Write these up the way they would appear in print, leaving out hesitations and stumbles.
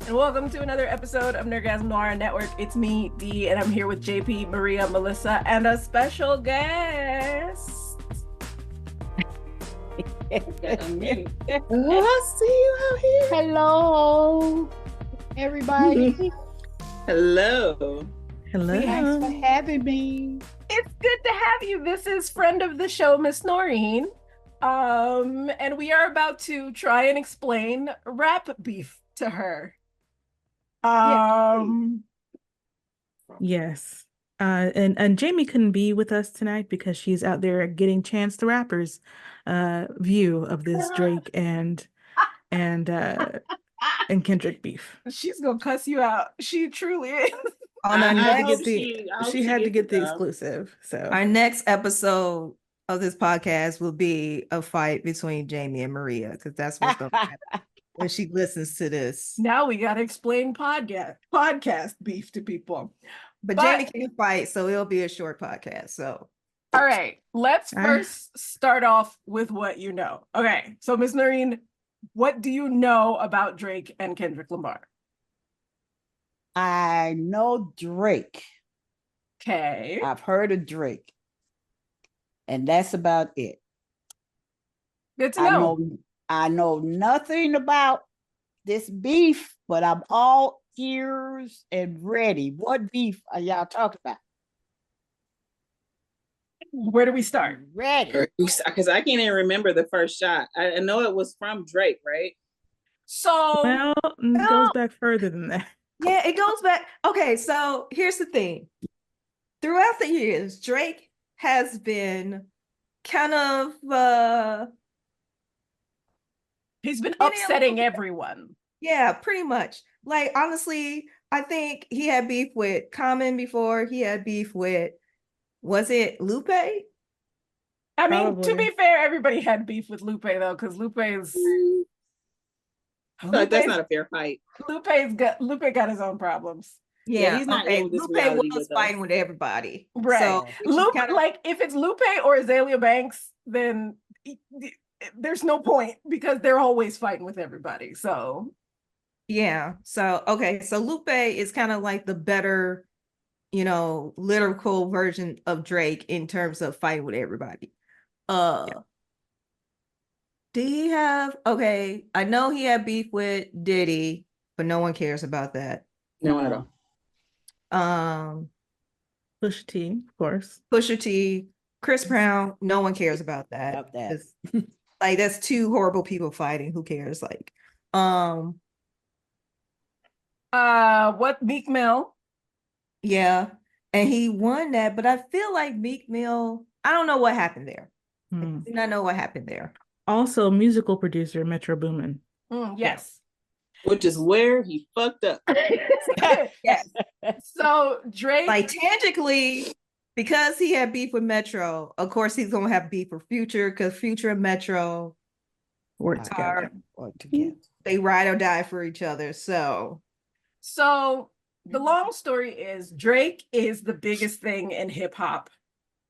and welcome to another episode of Nerdgasm Noire Network. It's me, Dee, and I'm here with JP, Maria, Melissa, and a special guest. I see you out here. Hello, everybody. Hello. Thanks for having me. It's good to have you. This is friend of the show, Miss Noreen. And we are about to try and explain rap beef to her. Yes. And Jamie couldn't be with us tonight because she's out there getting Chance the Rapper's view of this Drake and Kendrick beef. She's gonna cuss you out. She truly is. She had to get the exclusive. So our next episode of this podcast will be a fight between Jamie and Maria, because that's what's going to happen when she listens to this. Now we got to explain podcast beef to people. But Jamie can fight, so it'll be a short podcast. So, all right, let's first start off with what you know. Okay, so Miss Noreen, what do you know about Drake and Kendrick Lamar? I know Drake. Okay. I've heard of Drake. And that's about it. Good to know. I know nothing about this beef, but I'm all ears and ready. What beef are y'all talking about? Where do we start? Ready. Because I can't even remember the first shot. I know it was from Drake, right? So it goes back further than that. Yeah, it goes back. Okay, so here's the thing. Throughout the years, Drake has been kind of he's been upsetting everyone. Yeah, pretty much. Like, honestly, I think he had beef with Common before. He had beef with, was it Lupe? I mean, to be fair, everybody had beef with Lupe though, because Lupe is that's not a fair fight. Lupe got his own problems. Yeah, he's not Lupe was fighting with everybody. Right. So Lupe, like if it's Lupe or Azalea Banks, then there's no point because they're always fighting with everybody. So yeah. So okay. So Lupe is kind of like the better, lyrical version of Drake in terms of fighting with everybody. Did he have I know he had beef with Diddy, but no one cares about that. No, I don't. Pusha T, of course. Pusha T, Chris Brown, no one cares about that. Like, that's two horrible people fighting. Who cares? Like, what Meek Mill? Yeah, and he won that, but I feel like Meek Mill, I don't know what happened there. I do not know what happened there. Also, musical producer Metro Boomin. Yes. Which is where he fucked up. Yes. So Drake, like, tangibly, because he had beef with Metro, of course he's gonna have beef with Future, because Future and Metro work together. They ride or die for each other. So the long story is Drake is the biggest thing in hip hop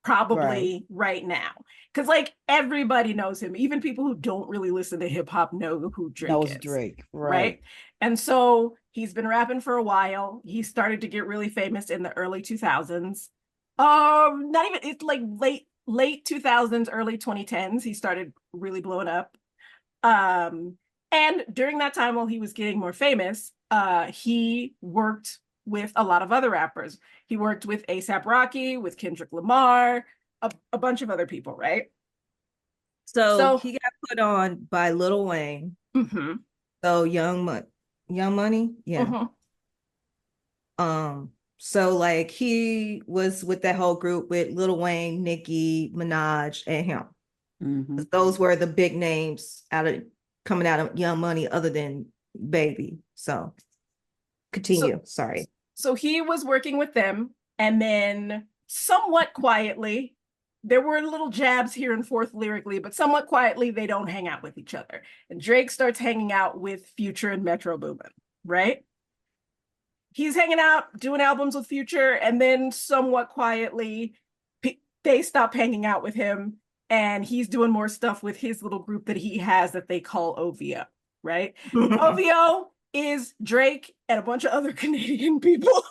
probably right now, because like everybody knows him. Even people who don't really listen to hip hop know who Drake is. Drake, right? And so he's been rapping for a while. He started to get really famous in the early 2000s. Not even, it's like late 2000s, early 2010s. He started really blowing up. And during that time, while he was getting more famous, he worked with a lot of other rappers. He worked with A$AP Rocky, with Kendrick Lamar, a bunch of other people, right? So he got put on by Lil Wayne. Mm-hmm. So Young Money, yeah. Mm-hmm. So like he was with that whole group with Lil Wayne, Nicki Minaj, and him. Mm-hmm. Those were the big names coming out of Young Money, other than Baby. So continue. Sorry. So he was working with them, and then somewhat quietly, there were little jabs here and forth lyrically, but somewhat quietly, they don't hang out with each other. And Drake starts hanging out with Future and Metro Boomin, right? He's hanging out, doing albums with Future, and then somewhat quietly, they stop hanging out with him, and he's doing more stuff with his little group that he has that they call OVO, right? OVO is Drake and a bunch of other Canadian people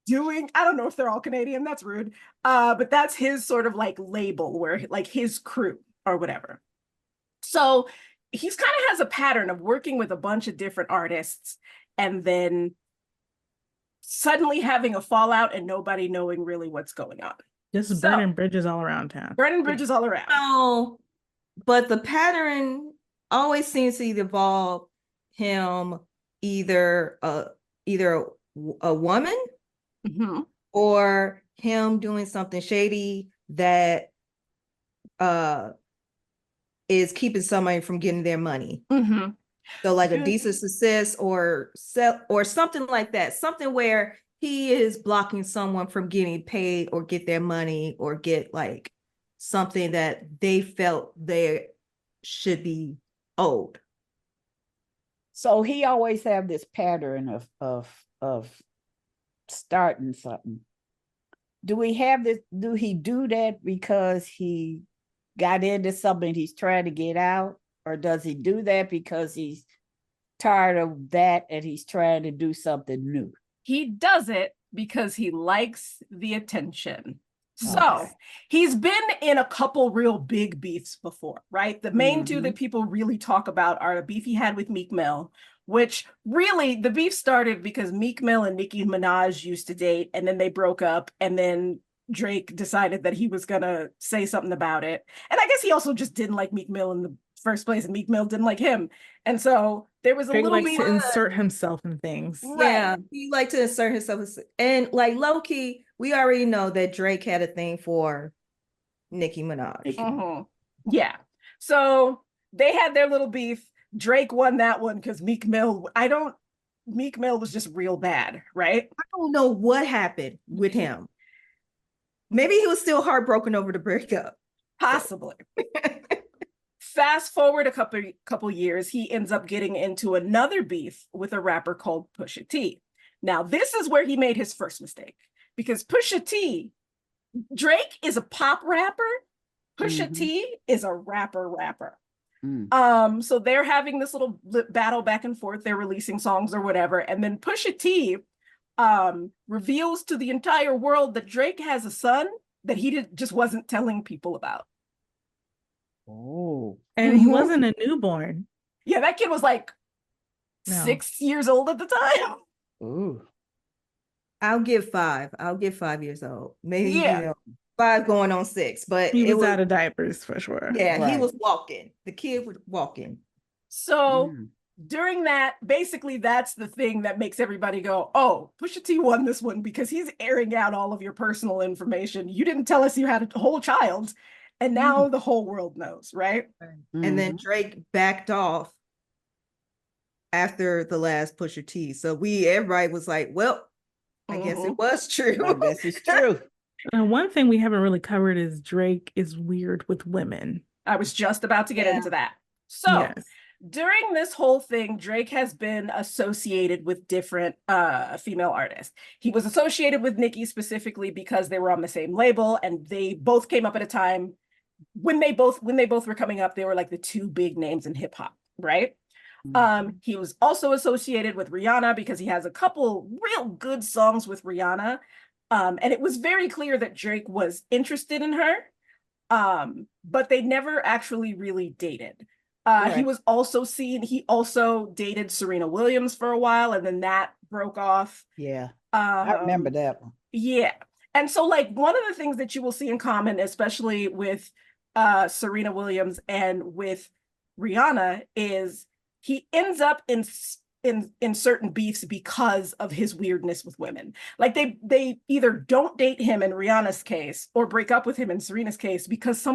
doing, I don't know if they're all Canadian, that's rude. But that's his sort of like label where like his crew or whatever. So he's kind of has a pattern of working with a bunch of different artists and then suddenly having a fallout and nobody knowing really what's going on. Just burning bridges all around town. Burning bridges all around. So, but the pattern always seems to involve him either a woman Mhm. or him doing something shady that is keeping somebody from getting their money. Mhm. So like a Good. decent success or something like that, something where he is blocking someone from getting paid or get their money or get like something that they felt they should be owed. So he always have this pattern of starting something. Do we have this? Do he do that because he got into something he's trying to get out, or does he do that because he's tired of that and he's trying to do something new? He does it because he likes the attention. So Okay. he's been in a couple real big beefs before, right? The main two that people really talk about are the beef he had with Meek Mill, which really the beef started because Meek Mill and Nicki Minaj used to date and then they broke up and then Drake decided that he was gonna say something about it. And I guess he also just didn't like Meek Mill in the first place and Meek Mill didn't like him. And so there was a Drake little likes to insert himself in things. Yeah, he like to insert himself and like low key, we already know that Drake had a thing for Nicki Minaj. Mhm. Yeah. So they had their little beef. Drake won that one because Meek Mill was just real bad, right? I don't know what happened with him. Maybe he was still heartbroken over the breakup. Possibly. Fast forward a couple years, he ends up getting into another beef with a rapper called Pusha T. Now, this is where he made his first mistake because Pusha T, Drake is a pop rapper. Pusha T is a rapper. So they're having this little battle back and forth. They're releasing songs or whatever. And then Pusha T reveals to the entire world that Drake has a son that he just wasn't telling people about. Oh. And he wasn't a newborn. Yeah, that kid was like 6 years old at the time. Ooh. I'll give 5. I'll give 5 years old. Maybe Yeah. you know, 5 going on 6, but He was out of diapers for sure. Yeah, he Right. was walking. The kid was walking. So during that, basically that's the thing that makes everybody go, oh, Pusha T won this one because he's airing out all of your personal information. You didn't tell us you had a whole child, and now the whole world knows, right? And then Drake backed off after the last Pusha T. So everybody was like, well, I guess it was true. I guess it's true. One thing we haven't really covered is Drake is weird with women. I was just about to get into that. So Yes. during this whole thing, Drake has been associated with different female artists. He was associated with Nicki specifically because they were on the same label and they both came up at a time when they both were coming up, they were like the two big names in hip hop, right? He was also associated with Rihanna because he has a couple real good songs with Rihanna. And it was very clear that Drake was interested in her, but they never actually really dated. He was also he also dated Serena Williams for a while, and then that broke off. Yeah, I remember that one. Yeah. And so like one of the things that you will see in common, especially with Serena Williams and with Rihanna, is he ends up in certain beefs because of his weirdness with women. Like they either don't date him in Rihanna's case or break up with him in Serena's case because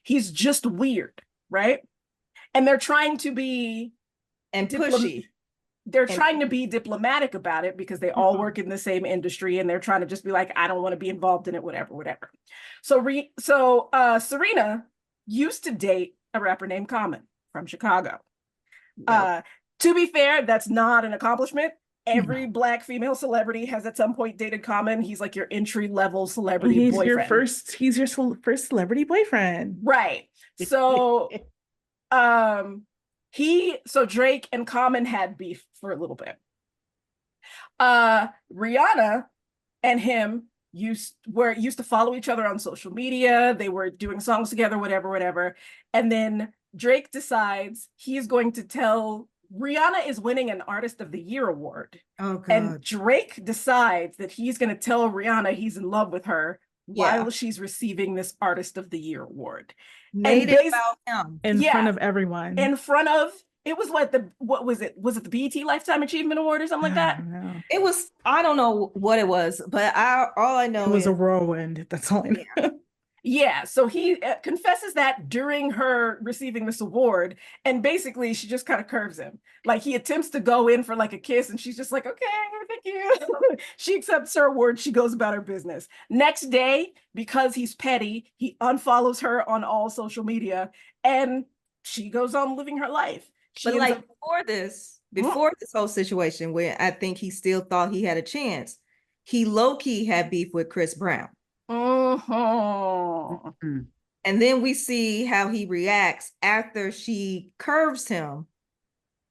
he's just weird, right? And they're trying to be pushy. They're trying to be diplomatic about it because they all work in the same industry and they're trying to just be like, I don't want to be involved in it, whatever. So Serena used to date a rapper named Common from Chicago. Yep. To be fair, that's not an accomplishment. Every Black female celebrity has at some point dated Common. He's like your entry-level celebrity boyfriend. He's your first celebrity boyfriend. Right. So So Drake and Common had beef for a little bit. Rihanna and him used to follow each other on social media. They were doing songs together, whatever. And then Drake decides he's going to tell Rihanna is winning an Artist of the Year award. Oh God. And Drake decides that he's going to tell Rihanna he's in love with her while she's receiving this Artist of the Year award. Made it about him. In front of everyone. In front of, it was what was it? Was it the BET Lifetime Achievement Award or something like that? It was, I don't know what it was, but all I know it was a whirlwind. That's all I know. Yeah, so he confesses that during her receiving this award, and basically she just kind of curves him. Like he attempts to go in for like a kiss, and she's just like, okay, thank you. She accepts her award, she goes about her business. Next day, because he's petty, he unfollows her on all social media, and she goes on living her life. But like before this whole situation, where I think he still thought he had a chance, he low-key had beef with Chris Brown. Mm-hmm. And then we see how he reacts after she curves him.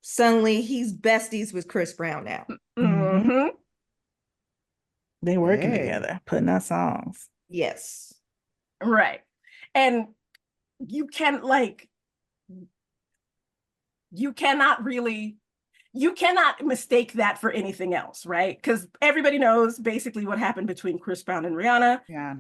Suddenly he's besties with Chris Brown now. Mm-hmm. They working together, putting out songs. Yes. Right. And you cannot mistake that for anything else, right? Because everybody knows basically what happened between Chris Brown and Rihanna. Yeah,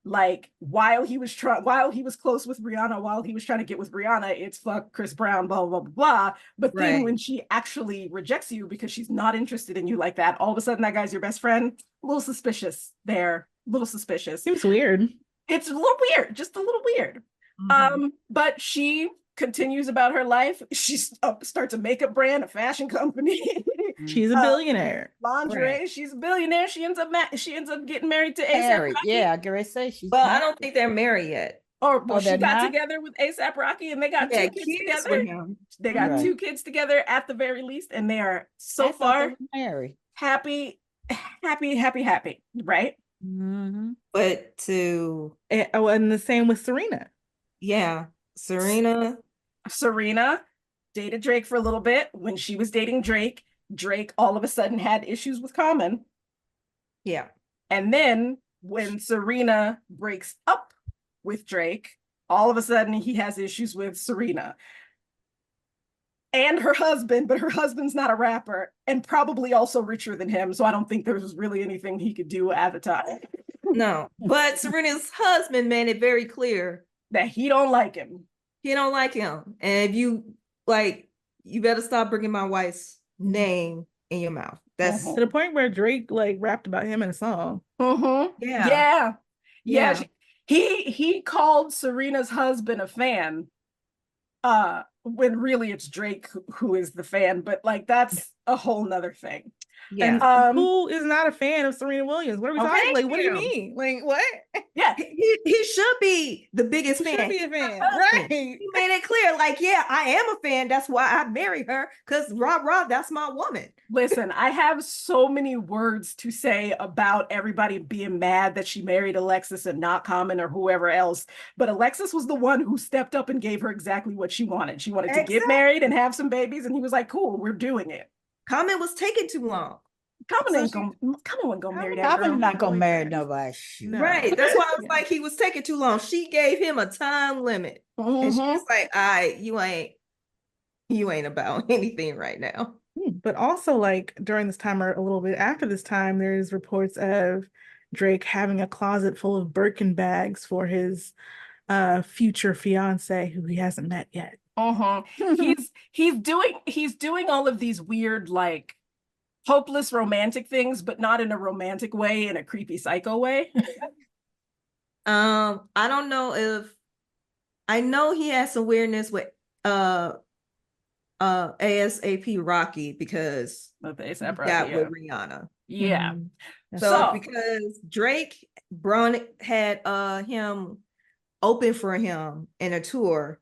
like while he was close with Rihanna, while he was trying to get with Rihanna, it's fuck Chris Brown, blah, blah, blah, blah. But then when she actually rejects you because she's not interested in you like that, all of a sudden that guy's your best friend. A little suspicious there. A little suspicious. Seems weird. It's a little weird, just a little weird. Mm-hmm. But she continues about her life. She starts a makeup brand, a fashion company. She's a billionaire. Lingerie. Right. She's a billionaire. She ends up getting married to A$AP Rocky. Yeah, I gotta say she's. Well, I don't think they're married yet. She got together with A$AP Rocky, and they got 2 kids together. They got 2 kids together at the very least, and they are so far married, happy, right? Mm-hmm. But and the same with Serena. Yeah, Serena dated Drake for a little bit. When she was dating Drake all of a sudden had issues with Common. Yeah. And then when Serena breaks up with Drake, all of a sudden he has issues with Serena and her husband, but her husband's not a rapper and probably also richer than him. So I don't think there was really anything he could do at the time. No, but Serena's husband made it very clear that he don't like him. He don't like him. And if you you better stop bringing my wife's name in your mouth. That's to the point where Drake rapped about him in a song. Yeah. He called Serena's husband a fan, when really it's Drake who is the fan, but that's a whole nother thing. Yeah. And who is not a fan of Serena Williams? What are we talking? Like, what do you mean? Like, what? Yeah, he should be the biggest fan. Should be a fan, right? He made it clear, yeah, I am a fan. That's why I married her, because rah, that's my woman. Listen, I have so many words to say about everybody being mad that she married Alexis and not Common or whoever else, but Alexis was the one who stepped up and gave her exactly what she wanted. She wanted to get married and have some babies, and he was like, cool, we're doing it. Common was taking too long. Common wasn't gonna marry that girl. Common's not gonna marry nobody. No. Right. That's why I was like, he was taking too long. She gave him a time limit. Mm-hmm. And she was like, all right, you ain't about anything right now. But also, during this time or a little bit after this time, there's reports of Drake having a closet full of Birkin bags for his future fiance who he hasn't met yet. He's doing all of these weird hopeless romantic things, but not in a romantic way, in a creepy psycho way. I don't know if I know he has some weirdness with ASAP Rocky because with A$AP Rocky, got with Rihanna. Yeah. So because Drake Brown had him open for him in a tour.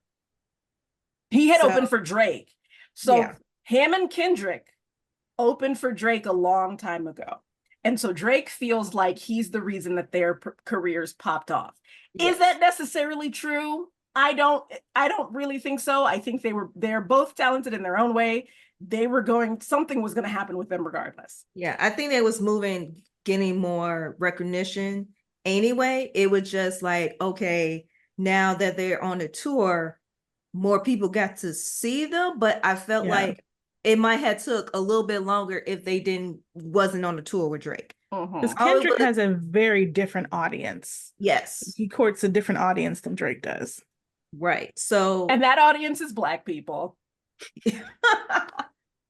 He had opened for Drake. So him and Kendrick opened for Drake a long time ago. And so Drake feels like he's the reason that their careers popped off. Yes. Is that necessarily true? I don't really think so. I think they're both talented in their own way. Something was going to happen with them regardless. Yeah, I think they was getting more recognition anyway. It was just like, okay, now that they're on the tour, more people got to see them, but I felt like it might have took a little bit longer if they wasn't on the tour with Drake. Because Kendrick has a very different audience. Yes. He courts a different audience than Drake does. Right. So and that audience is Black people.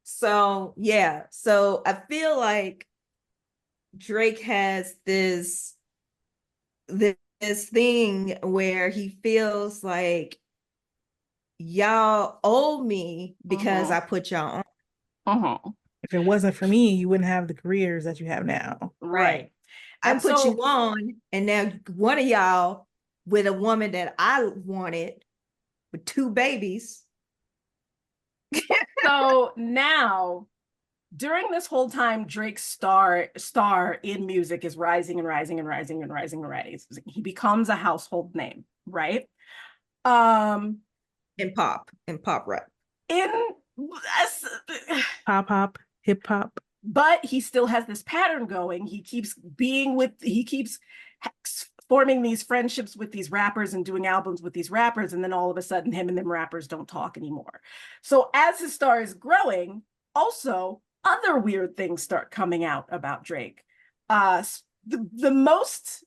So yeah. So I feel like Drake has this thing where he feels like y'all owe me because I put y'all on. If it wasn't for me, you wouldn't have the careers that you have now. Right. I put you on, and now one of y'all with a woman that I wanted with 2 babies. So now, during this whole time, Drake's star in music is rising and rising and rising and rising and rising. He becomes a household name, right? In pop rap. Pop, hip hop. But he still has this pattern going. He keeps forming these friendships with these rappers and doing albums with these rappers, and then all of a sudden him and them rappers don't talk anymore. So as his star is growing, also other weird things start coming out about Drake. The most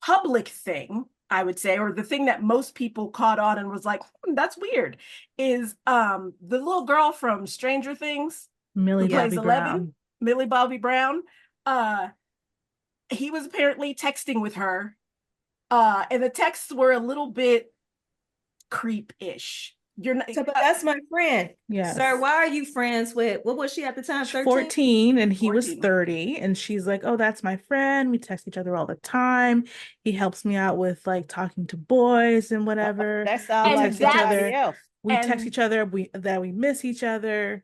public thing, I would say, or the thing that most people caught on and was like, that's weird, is the little girl from Stranger Things, Millie Bobby Brown. Millie Bobby Brown. He was apparently texting with her, and the texts were a little bit creep-ish. But that's my friend. Yes. Sir, why are you friends with, what was she at the time? 13? 14, and he was 30, and she's like, oh, that's my friend. We text each other all the time. He helps me out with like talking to boys and whatever. That's all like somebody else. We text each other, we miss each other.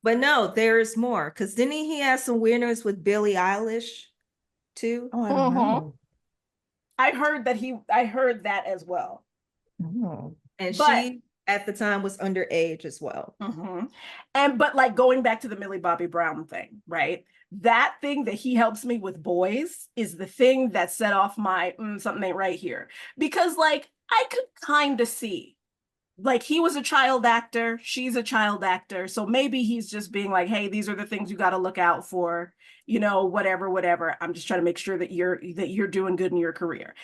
But no, there's more. Because didn't he have some weirdness with Billie Eilish too? Oh, I don't know. I heard that as well. Oh. And she at the time was underage as well. But like going back to the Millie Bobby Brown thing, right? That thing that he helps me with boys is the thing that set off my something ain't right here. Because like I could kind of see, like, he was a child actor, she's a child actor, so maybe he's just being like, hey, these are the things you got to look out for, whatever. I'm just trying to make sure that you're doing good in your career.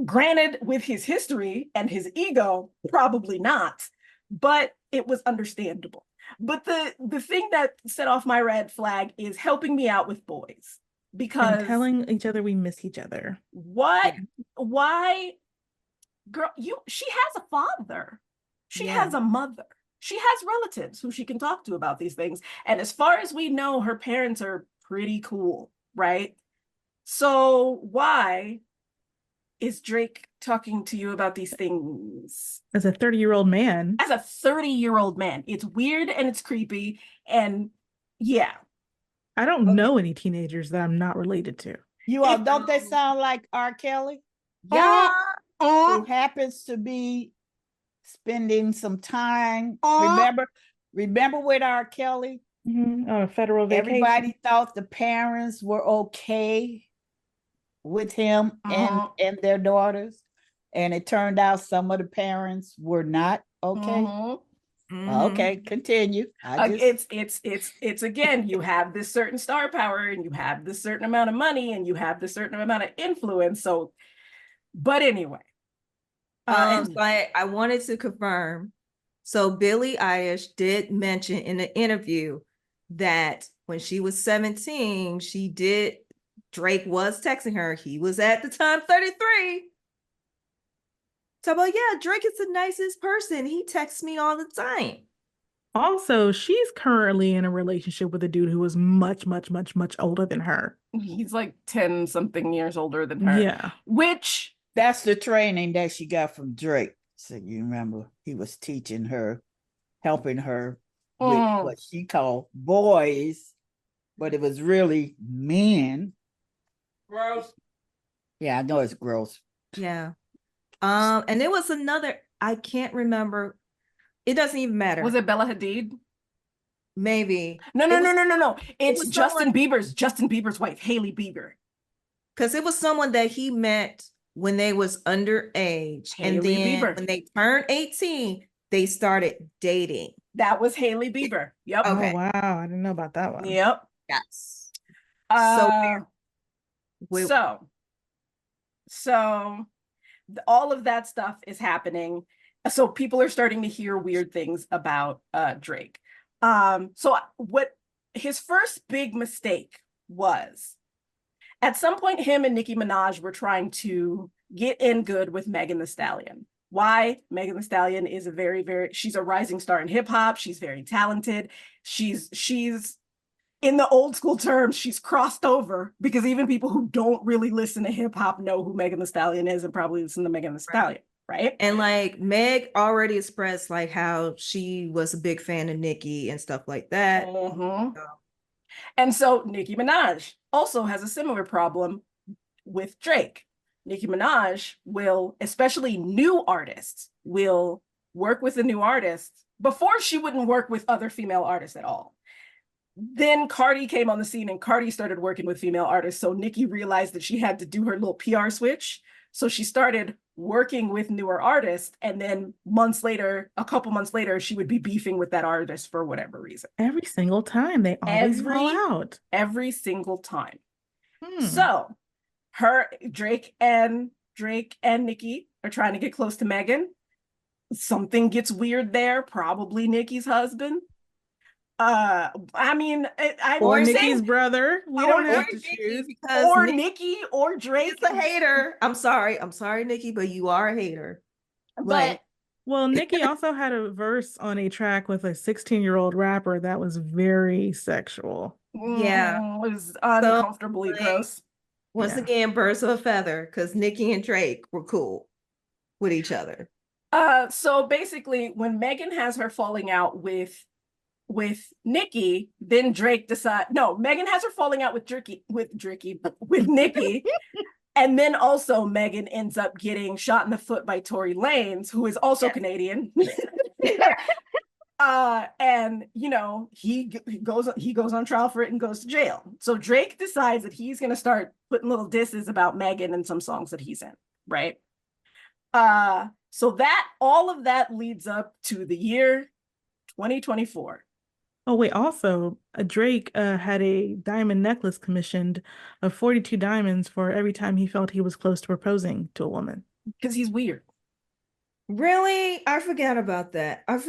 Granted, with his history and his ego, probably not, but it was understandable. But the thing that set off my red flag is helping me out with boys, because and telling each other we miss each other. What? Why? Girl, she has a father. She has a mother. She has relatives who she can talk to about these things. And as far as we know, her parents are pretty cool, right? So why is Drake talking to you about these things? As a 30-year-old man. As a 30-year-old man. It's weird and it's creepy. And yeah. I don't know any teenagers that I'm not related to. You all, don't they sound like R. Kelly? Yeah. Who happens to be spending some time. Remember with R. Kelly? On a federal vacation. Everybody thought the parents were okay with him and their daughters, and it turned out some of the parents were not okay. Okay, continue. It's again, you have this certain star power, and you have this certain amount of money, and you have this certain amount of influence. So, but anyway. But I wanted to confirm. So Billie Eilish did mention in the interview that when she was 17, Drake was texting her. He was at the time 33. So, but yeah, Drake is the nicest person. He texts me all the time. Also, she's currently in a relationship with a dude who was much, much, much, much older than her. He's like 10 something years older than her. Yeah. Which that's the training that she got from Drake. So you remember he was teaching her, helping her with what she called boys, but it was really men. Gross. Yeah, I know it's gross. Yeah. And there was another I can't remember. It doesn't even matter. Was it Bella Hadid? Maybe. No. It's was Justin Bieber's wife, Hailey Bieber. Because it was someone that he met when they was underage. And Hailey then Bieber. when they turned 18, they started dating. That was Hailey Bieber. Yep. Okay. Oh wow, I didn't know about that one. Yep. Yes. Uh, Wait, so all of that stuff is happening. So people are starting to hear weird things about Drake. So what his first big mistake was, at some point, him and Nicki Minaj were trying to get in good with Megan Thee Stallion. Why? Megan Thee Stallion is she's a rising star in hip hop. She's very talented. She's in the old school terms, she's crossed over, because even people who don't really listen to hip hop know who Megan Thee Stallion is and probably listen to Megan Thee Stallion, right? and like Meg already expressed like how she was a big fan of Nicki and stuff like that. Mm-hmm. And so Nicki Minaj also has a similar problem with Drake. Nicki Minaj will, especially new artists, will work with a new artist. Before, she wouldn't work with other female artists at all. Then Cardi came on the scene and Cardi started working with female artists. So Nicki realized that she had to do her little PR switch. So she started working with newer artists. And then a couple months later, she would be beefing with that artist for whatever reason. Every single time they always fall out. Every single time. So Drake and Nicki are trying to get close to Megan. Something gets weird there, probably Nicki's husband. Or Nicki's brother. We don't have to choose. Or Nicki or Drake. Is a hater. I'm sorry, Nicki, but you are a hater. But well, Nicki also had a verse on a track with a 16-year-old rapper that was very sexual. Yeah, it was uncomfortably gross. Once again, birds of a feather, because Nicki and Drake were cool with each other. So basically, when Megan has her falling out with Nicki, then Drake Megan has her falling out with Nicki. And then also Megan ends up getting shot in the foot by Tory Lanez, who is also Canadian. And he goes on trial for it and goes to jail. So Drake decides that he's going to start putting little disses about Megan in some songs that he's in, right? So that all of that leads up to the year 2024. Oh wait, also Drake had a diamond necklace commissioned of 42 diamonds for every time he felt he was close to proposing to a woman. Because he's weird. Really? I forgot about that. I'm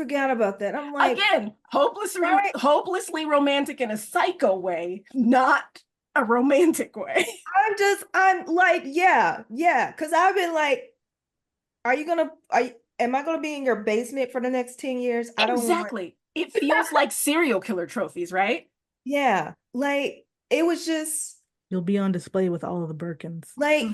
like, again, hopelessly romantic in a psycho way, not a romantic way. I'm like, yeah. Because I've been like, am I gonna be in your basement for the next 10 years? I don't exactly. It feels like serial killer trophies, right? Yeah. Like it was just, you'll be on display with all of the Birkins. like,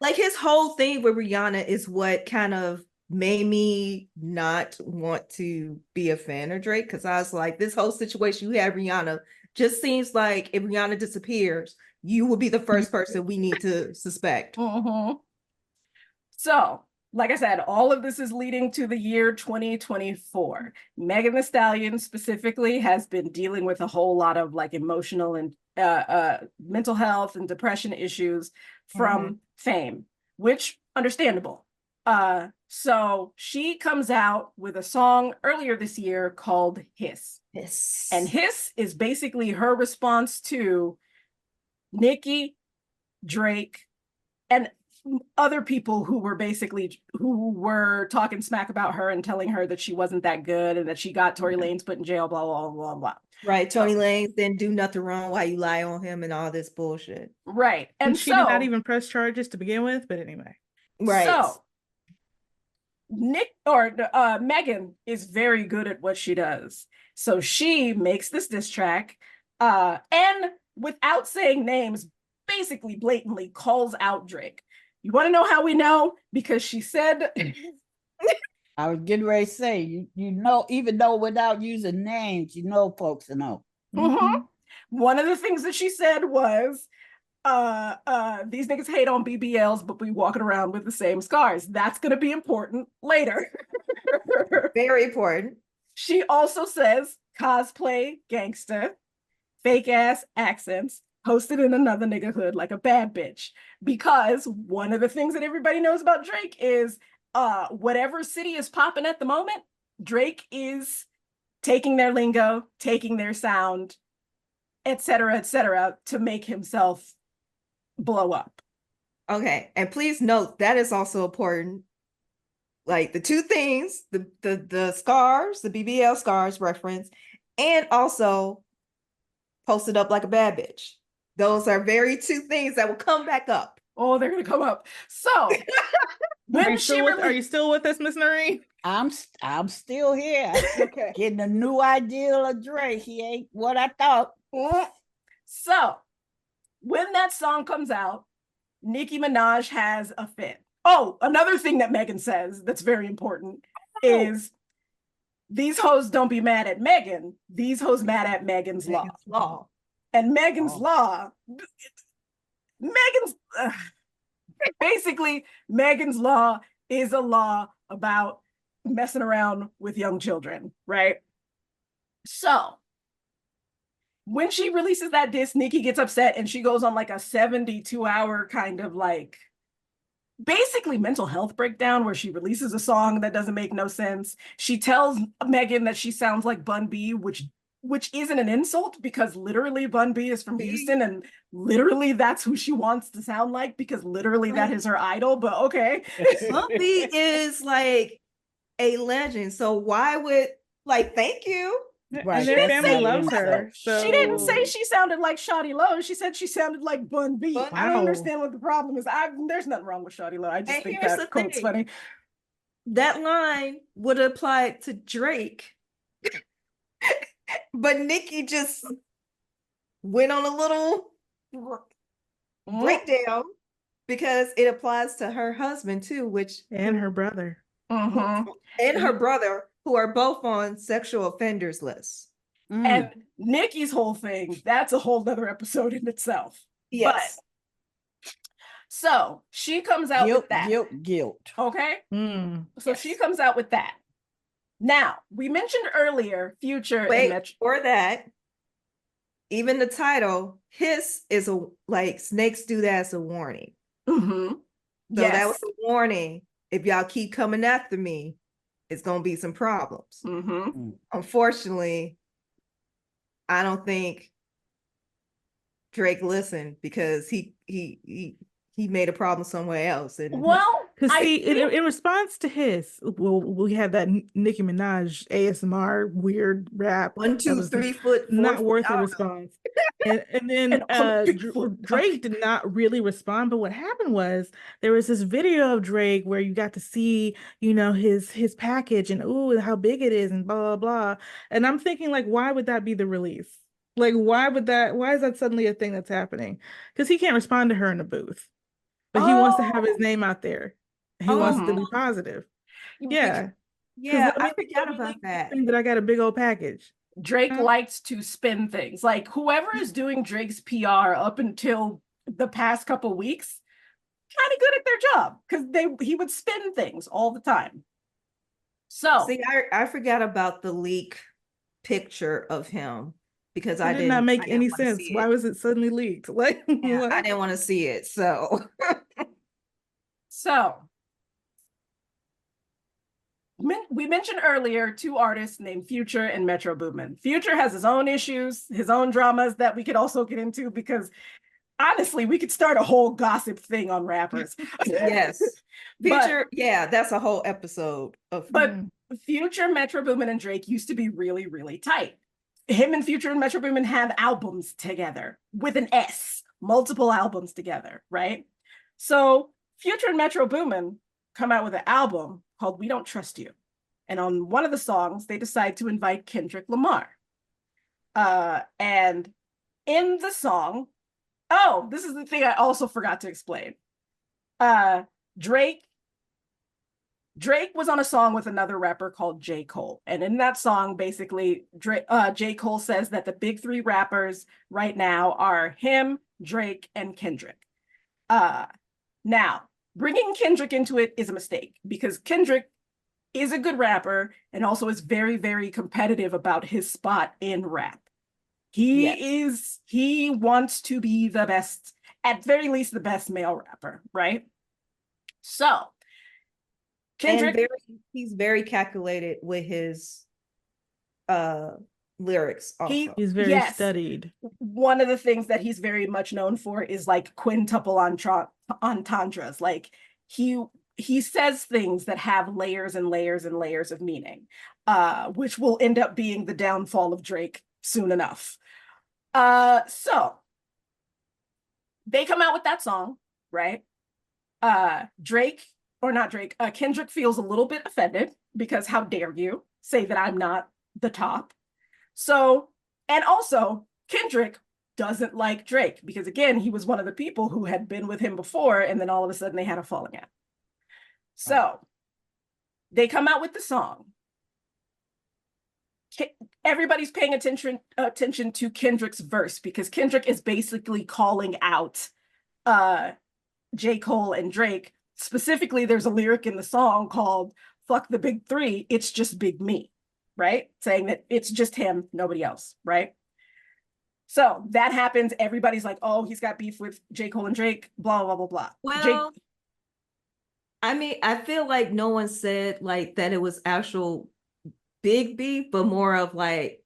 like his whole thing with Rihanna is what kind of made me not want to be a fan of Drake. Because I was like, this whole situation you have Rihanna just seems like if Rihanna disappears, you will be the first person we need to suspect. So, like I said, all of this is leading to the year 2024. Megan Thee Stallion specifically has been dealing with a whole lot of like emotional and mental health and depression issues from fame, which understandable. So she comes out with a song earlier this year called Hiss. And Hiss is basically her response to Nicki, Drake, and other people who were talking smack about her and telling her that she wasn't that good and that she got Tory Lanez put in jail, blah, blah, blah, blah. Right. Tory Lanez didn't do nothing wrong while you lie on him and all this bullshit. Right. And she did not even press charges to begin with, but anyway. Right. So Megan is very good at what she does. So she makes this diss track and without saying names, basically blatantly calls out Drake. You want to know how we know? Because she said, I was getting ready to say, you know, even though without using names, folks know. One of the things that she said was, these niggas hate on BBLs, but we walking around with the same scars. That's gonna be important later. Very important. She also says cosplay gangsta, fake ass accents, posted in another nigga hood like a bad bitch. Because one of the things that everybody knows about Drake is whatever city is popping at the moment, Drake is taking their lingo, taking their sound, et cetera, to make himself blow up. Okay, and please note that is also important. Like the two things, the scars, the BBL scars reference, and also posted up like a bad bitch. Those are very two things that will come back up. Oh, they're gonna come up. So Are when you, she still with, really are you still with us, Miss Noreen? I'm still here. Okay. Getting a new ideal of Drake. He ain't what I thought. So when that song comes out, Nicki Minaj has a fit. Oh, another thing that Megan says that's very important is these hoes don't be mad at Megan. These hoes mad at Megan's Law. Megan's Law. And Megan's Oh. Law, Megan's basically Megan's Law is a law about messing around with young children, right? So when she releases that disc, Nicki gets upset and she goes on like a 72-hour kind of like basically mental health breakdown where she releases a song that doesn't make no sense. She tells Megan that she sounds like Bun B, which isn't an insult because literally Bun B is from Houston and literally that's who she wants to sound like because literally that is her idol, but okay. Bun B is like a legend. So why would thank you? Right, And their that's family not loves an her. insult. So She didn't say she sounded like Shawty Lo. She said she sounded like Bun B. Bun I don't Wow. understand what the problem is. There's nothing wrong with Shawty Lo. I just And think here's the that quote's thing. funny. That line would apply to Drake. But Nicki just went on a little breakdown because it applies to her husband too, which and her brother. Mhm. and her brother, who are both on sexual offenders lists. Mm. And Nikki's whole thing, that's a whole other episode in itself. Yes. So she comes out guilt, with that. guilt. Okay. Mm. So she comes out with that. Now, we mentioned earlier Future and Wait, Metro. for that, even the title, his is a like snakes do that as a warning. Mm-hmm. So that was a warning. If y'all keep coming after me, it's gonna be some problems. Mm-hmm. Unfortunately, I don't think Drake listened because he made a problem somewhere else. And Well, Because I see, think- in response to his, well, we had that Nicki Minaj ASMR weird rap. 1, that 2, was 3 foot, not 4 worth foot, I a don't know. response. And then And on a big foot. Drake did not really respond. But what happened was there was this video of Drake where you got to see, his package and ooh, how big it is and blah, blah, blah. And I'm thinking, like, why would that be the release? Like, why is that suddenly a thing that's happening? Because he can't respond to her in the booth. But he wants to have his name out there. He wants it to be positive. Yeah. Yeah, I let me forgot about leak this that. thing that I got a big old package. Drake Huh? likes to spin things. Like whoever is doing Drake's PR up until the past couple weeks, kind of good at their job because he would spin things all the time. So See, I forgot about the leak picture of him because It I did didn't not make I didn't any wanna sense. see Why it. was it suddenly leaked? Like, Yeah, what? I didn't want to see it. So we mentioned earlier two artists named Future and Metro Boomin. Future has his own issues, his own dramas that we could also get into because honestly, we could start a whole gossip thing on rappers. yes. But- Future, yeah, that's a whole episode of But Future, Metro Boomin, and Drake used to be really, really tight. Him and Future and Metro Boomin have albums together with an S, multiple albums together, right? So Future and Metro Boomin come out with an album called We Don't Trust You. And on one of the songs, they decide to invite Kendrick Lamar. And in the song, oh, this is the thing I also forgot to explain. Drake Drake was on a song with another rapper called J. Cole. And in that song, basically, J. Cole says that the big three rappers right now are him, Drake, and Kendrick. Now, bringing Kendrick into it is a mistake because Kendrick is a good rapper and also is very, very competitive about his spot in rap. He wants to be the best, at very least the best male rapper, right? So, Kendrick, and he's very calculated with his lyrics also. He's very studied. One of the things that he's very much known for is like quintuple entendres. Like he says things that have layers and layers and layers of meaning, which will end up being the downfall of Drake soon enough. So they come out with that song, right? Kendrick feels a little bit offended because how dare you say that I'm not the top? So, and also Kendrick doesn't like Drake because again, he was one of the people who had been with him before and then all of a sudden they had a falling out. So they come out with the song. Everybody's paying attention to Kendrick's verse because Kendrick is basically calling out J. Cole and Drake. Specifically, there's a lyric in the song called "Fuck the Big Three, it's just Big Me," right? Saying that it's just him, nobody else, right? So that happens. Everybody's like, "Oh, he's got beef with J. Cole and Drake." Blah blah blah blah. Well, I mean, I feel like no one said like that it was actual big beef, but more of like.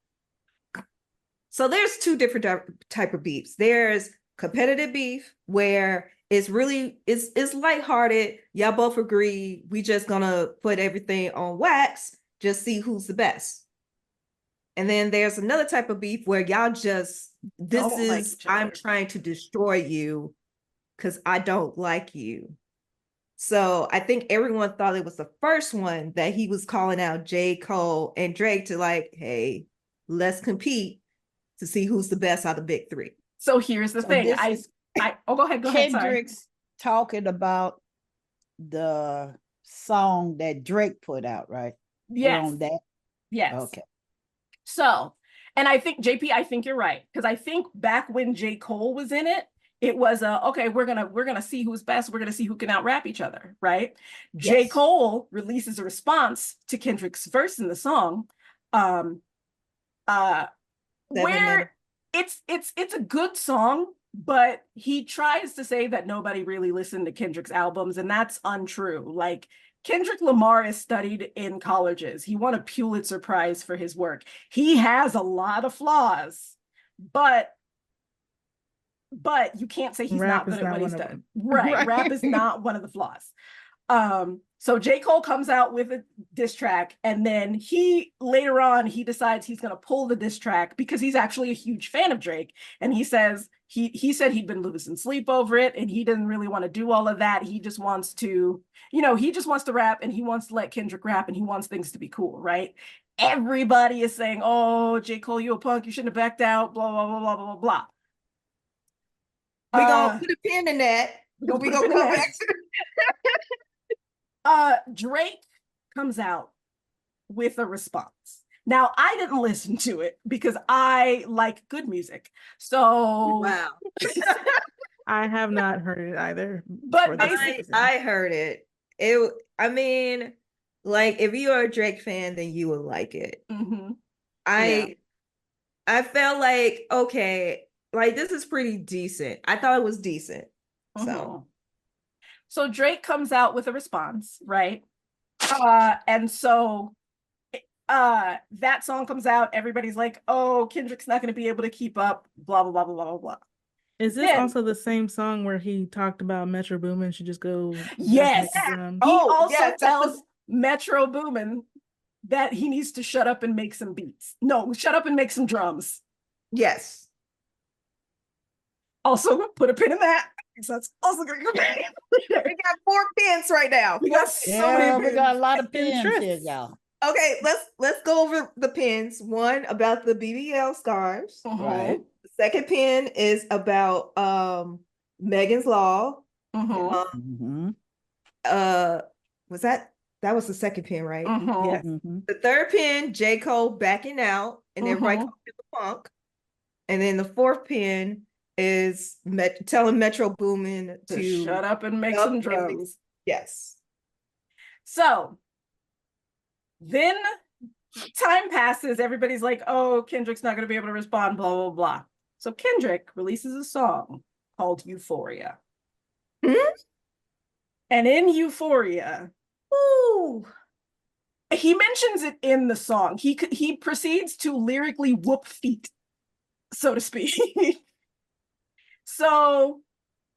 So there's two different type of beefs. There's competitive beef where it's lighthearted. Y'all both agree we just gonna put everything on wax, just see who's the best. And then there's another type of beef where y'all just I'm trying to destroy you because I don't like you. So I think everyone thought it was the first one that he was calling out J. Cole and Drake to like, hey, let's compete to see who's the best out of the big three. So here's the thing. Go ahead. Kendrick's talking about the song that Drake put out, right? Yes. On that? Yes. Okay. So, and I think, JP, I think you're right. Because I think back when J. Cole was in it, it was okay, we're gonna see who's best. We're gonna see who can out-rap each other, right? Yes. J. Cole releases a response to Kendrick's verse in the song, where it's a good song, but he tries to say that nobody really listened to Kendrick's albums, and that's untrue. Like, Kendrick Lamar is studied in colleges. He won a Pulitzer Prize for his work. He has a lot of flaws, but you can't say he's not good at what he's done. Right. Rap is not one of the flaws. So J. Cole comes out with a diss track, and then later on he decides he's going to pull the diss track because he's actually a huge fan of Drake. And he says he said he'd been losing sleep over it, and he didn't really want to do all of that. He just wants to, he just wants to rap, and he wants to let Kendrick rap, and he wants things to be cool, right? Everybody is saying, "Oh, J. Cole, you a punk, you shouldn't have backed out, blah, blah, blah, blah, blah, blah." We're gonna put a pin in that. We're gonna come back to Drake comes out with a response. Now, I didn't listen to it because I like good music. So wow. I have not heard it either. But I heard it. I mean, like, if you are a Drake fan, then you will like it. Mm-hmm. I felt like, okay, like, this is pretty decent. I thought it was decent. Mm-hmm. So Drake comes out with a response, right? And so that song comes out. Everybody's like, "Oh, Kendrick's not going to be able to keep up." Blah blah blah blah blah blah. Is this also the same song where he talked about Metro Boomin should just go? Yes. He also tells Metro Boomin that he needs to shut up and make some beats. No, shut up and make some drums. Yes. Also, put a pin in that. So that's also going to go back. We got 4 pins right now. We got we got a lot of pins here, y'all. Okay, let's go over the pins. One about the BBL scarves. Right. The second pin is about Megan's Law. Mm-hmm. Was that That was the second pin, right? Mhm. Yes. Mhm. The third pin, J. Cole backing out, and everybody Mhm. calling it the funk. And then the fourth pin is telling Metro Boomin To to shut up and make shut up some and make- drums. Yes. So then time passes. Everybody's like, oh, Kendrick's not going to be able to respond, blah, blah, blah. So Kendrick releases a song called Euphoria. Hmm? And in Euphoria, Ooh. he mentions it in the song. He proceeds to lyrically whoop feet, so to speak. So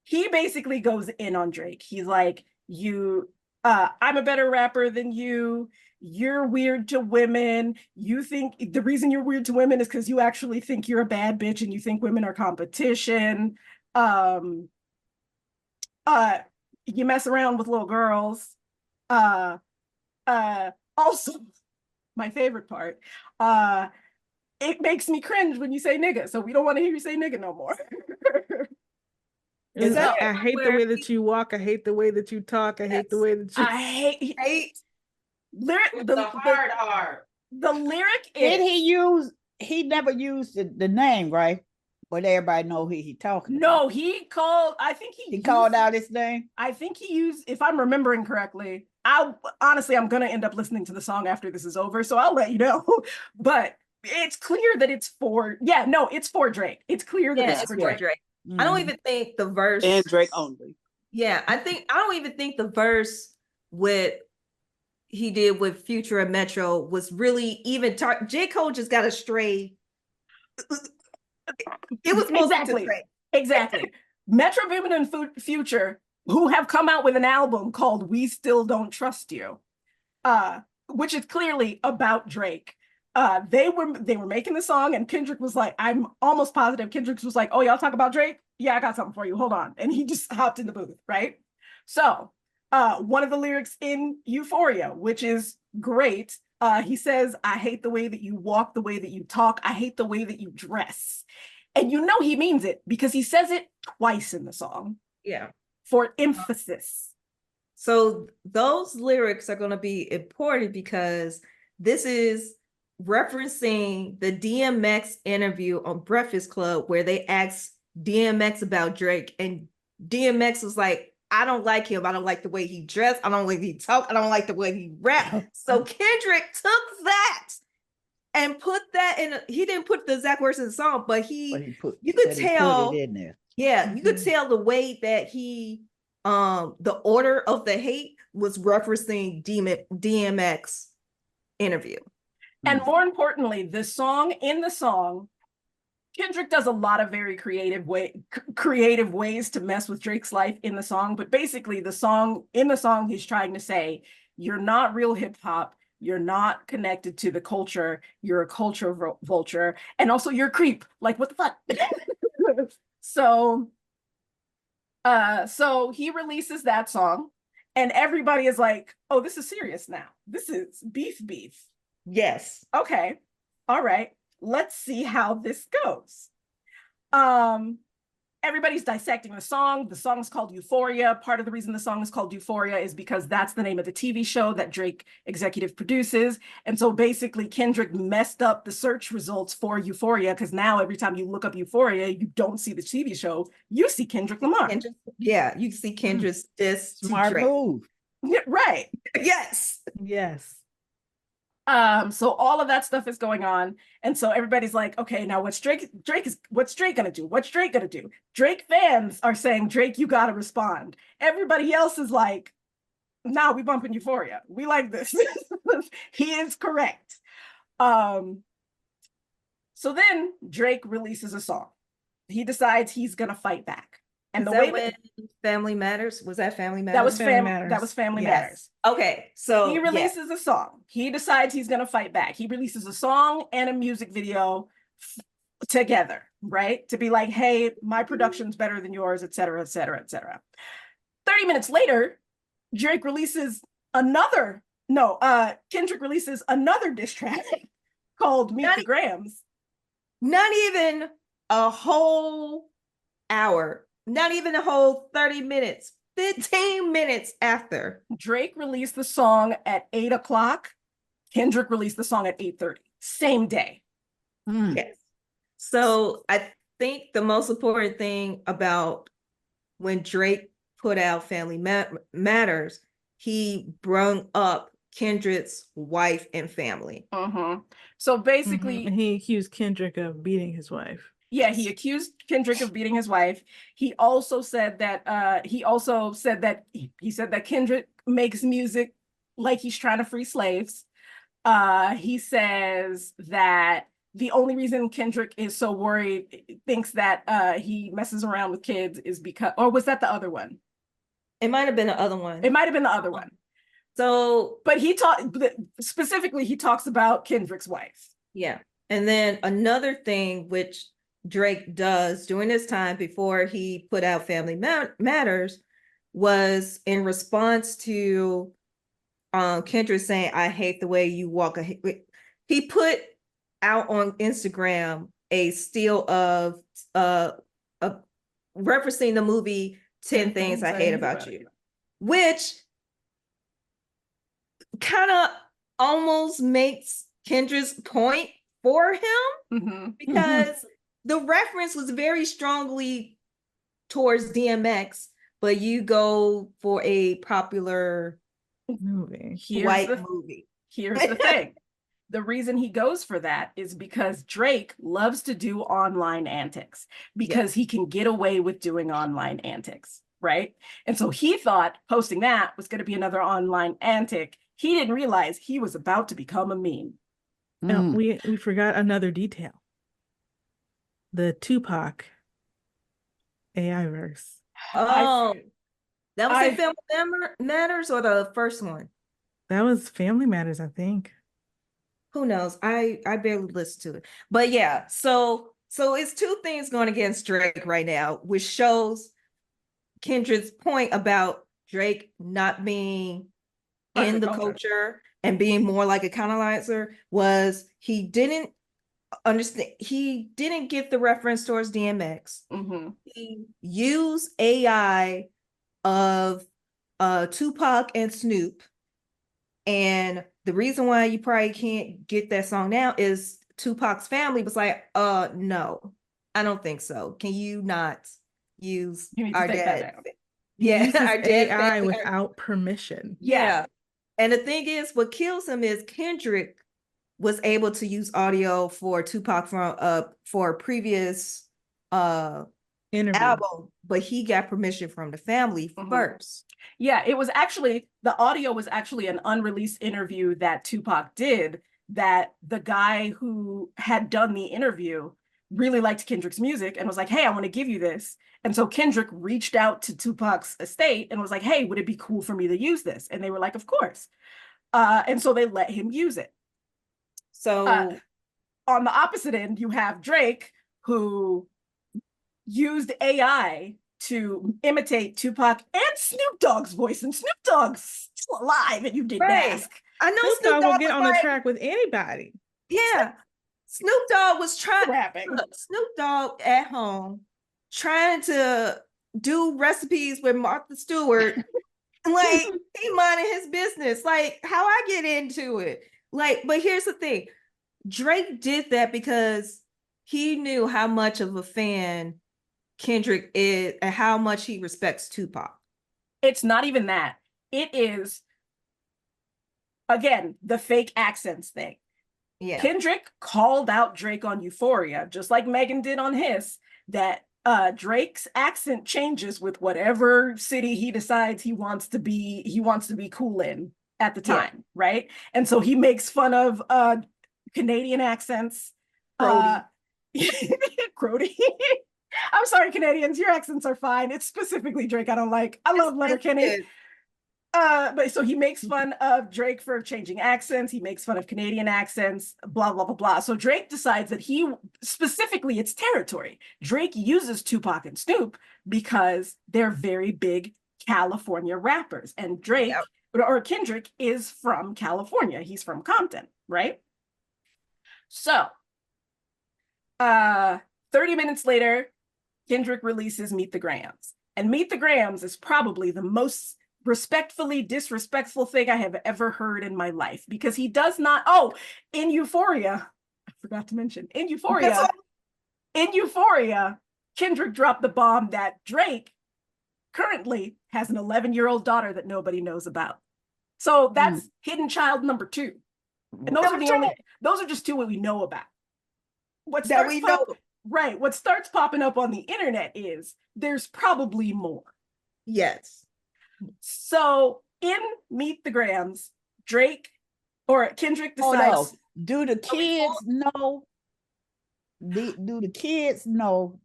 he basically goes in on Drake. He's like, I'm a better rapper than you. You're weird to women. You think the reason you're weird to women is because you actually think you're a bad bitch and you think women are competition. Um, you mess around with little girls. Uh, also, my favorite part, it makes me cringe when you say nigga, so we don't want to hear you say nigga no more. Is that I hate the where way that you walk. I hate the way that you talk. I hate the way that you. I hate lyric. R. The lyric Did is he use? He never used the name, right? But everybody know who he talking about. no. He called. I think He called out his name. I think he used. If I'm remembering correctly, I'm gonna end up listening to the song after this is over, so I'll let you know. But it's clear that it's for. Yeah, no, it's for Drake. It's clear that Yeah, it's it's for for Drake. Drake. I don't Mhm. even think the verse And Drake only. Yeah, I don't even think the verse with he did with Future and Metro was really even J. Cole just got a stray. It was mostly to Drake. Exactly. Metro Boomin and Future, who have come out with an album called "We Still Don't Trust You," which is clearly about Drake. They were making the song, and Kendrick was like, I'm almost positive Kendrick was like, "Oh, y'all talk about Drake? Yeah, I got something for you. Hold on," and he just hopped in the booth, right? So, one of the lyrics in Euphoria, which is great, he says, "I hate the way that you walk, the way that you talk. I hate the way that you dress." And you know he means it because he says it twice in the song Yeah. for emphasis. So those lyrics are going to be important because this is referencing the DMX interview on Breakfast Club where they asked DMX about Drake, and DMX was like, I don't like him. I don't like the way he dressed. I don't like the way he talk. I don't like the way he rap. So Kendrick took that and put that in. He didn't put the exact words in the song, but you could tell it in there. Yeah, you could tell the way that the order of the hate was referencing DMX interview. And more importantly, in the song, Kendrick does a lot of very creative ways to mess with Drake's life in the song. But basically, in the song, he's trying to say, you're not real hip hop. You're not connected to the culture. You're a culture vulture. And also you're a creep. Like, what the fuck? So he releases that song, and everybody is like, oh, this is serious now. This is beef. Yes. Okay. All right. Let's see how this goes. Everybody's dissecting the song. The song is called Euphoria. Part of the reason the song is called Euphoria is because that's the name of the TV show that Drake executive produces. And so basically Kendrick messed up the search results for Euphoria because now every time you look up Euphoria, you don't see the TV show. You see Kendrick Lamar. Yeah, you see Kendrick's diss to Smart Drake. move. Yeah, right. Yes. Yes. So all of that stuff is going on. And so everybody's like, okay, now what's Drake gonna do? What's Drake gonna do? Drake fans are saying, Drake, you gotta respond. Everybody else is like, nah, we bumping Euphoria. We like this. He is correct. So then Drake releases a song. He decides he's gonna fight back. And Is the that way when Family Matters? Was that Family Matters? that was Family Matters. That was Family Yes. Matters. Okay, so He releases a song. He decides he's going to fight back. He releases a song and a music video together, right? To be like, hey, my production's better than yours, et cetera, et cetera, et cetera. 30 minutes later, Kendrick releases another diss track called Meet the Grams. Not even a whole hour, not even a whole 30 minutes 15 minutes after. Drake released the song at 8 o'clock. Kendrick released the song at 8:30. Same day. Yes. So I think the most important thing about when Drake put out Family Matters, he brought up Kendrick's wife and family. So basically, And he accused Kendrick of beating his wife. yeah, he accused Kendrick of beating his wife. He also said that he said that Kendrick makes music like he's trying to free slaves. He says that the only reason Kendrick is so worried, thinks that he messes around with kids, is because, or was that the other one? It might have been the other one. It might have been the other one. So, but specifically, he talks about Kendrick's wife. Yeah. And then another thing which Drake does during this time before he put out Family Matters was in response to Kendrick saying, "I hate the way you walk." He put out on Instagram a still of referencing the movie 10 Things I Hate About You, which kind of almost makes Kendrick's point for him, because the reference was very strongly towards DMX, but you go for a popular movie. white movie. Here's the thing. The reason he goes for that is because Drake loves to do online antics, because he can get away with doing online antics, right? And so he thought posting that was going to be another online antic. He didn't realize he was about to become a meme. Now, we forgot another detail. The Tupac AI verse. Oh, that was in Family Matters or the first one? That was Family Matters, I think. Who knows? I barely listened to it. But yeah, so it's two things going against Drake right now, which shows Kendrick's point about Drake not being in the culture and being more like a colonizer. Was he didn't understand, he didn't get the reference towards DMX. He used AI of Tupac and Snoop, and the reason why you probably can't get that song now is Tupac's family was like, no, I don't think so. Can you not use our dad? Yeah, our dad AI without permission. Yeah. And the thing is, what kills him is Kendrick was able to use audio for Tupac for a previous album, but he got permission from the family first. Yeah, it was actually, the audio was actually an unreleased interview that Tupac did, that the guy who had done the interview really liked Kendrick's music and was like, hey, I want to give you this. And so Kendrick reached out to Tupac's estate and was like, hey, would it be cool for me to use this? And they were like, of course. And so they let him use it. So on the opposite end, you have Drake, who used AI to imitate Tupac and Snoop Dogg's voice, and Snoop Dogg's still alive, and you didn't ask. I know Snoop Dogg will get on the track with anybody. Yeah. Snoop Dogg was Snoop Dogg at home trying to do recipes with Martha Stewart. Like, he minding his business. Like, how I get into it. Like, but here's the thing. Drake did that because he knew how much of a fan Kendrick is and how much he respects Tupac. It's not even that. It is, again, the fake accents thing. Yeah. Kendrick called out Drake on Euphoria, just like Megan did on his, that Drake's accent changes with whatever city he decides he wants to be cool in at the time, right? And so he makes fun of Canadian accents. Crody. I'm sorry, Canadians, your accents are fine. It's specifically Drake I don't like. I love Letterkenny. But so he makes fun of Drake for changing accents. He makes fun of Canadian accents, blah, blah, blah, blah. So Drake decides that specifically it's territory. Drake uses Tupac and Snoop because they're very big California rappers. And Drake, or Kendrick, is from California. He's from Compton, right? So 30 minutes later, Kendrick releases Meet the Grahams. And Meet the Grams is probably the most respectfully disrespectful thing I have ever heard in my life, because he does not, in Euphoria, I forgot to mention, in Euphoria, Kendrick dropped the bomb that Drake currently has an 11-year-old daughter that nobody knows about. So that's hidden child number 2. And those are just 2 we know about. What starts popping up on the internet is there's probably more. Yes. So in Meet the Grams, Kendrick decides. Do the kids know? Do the kids know?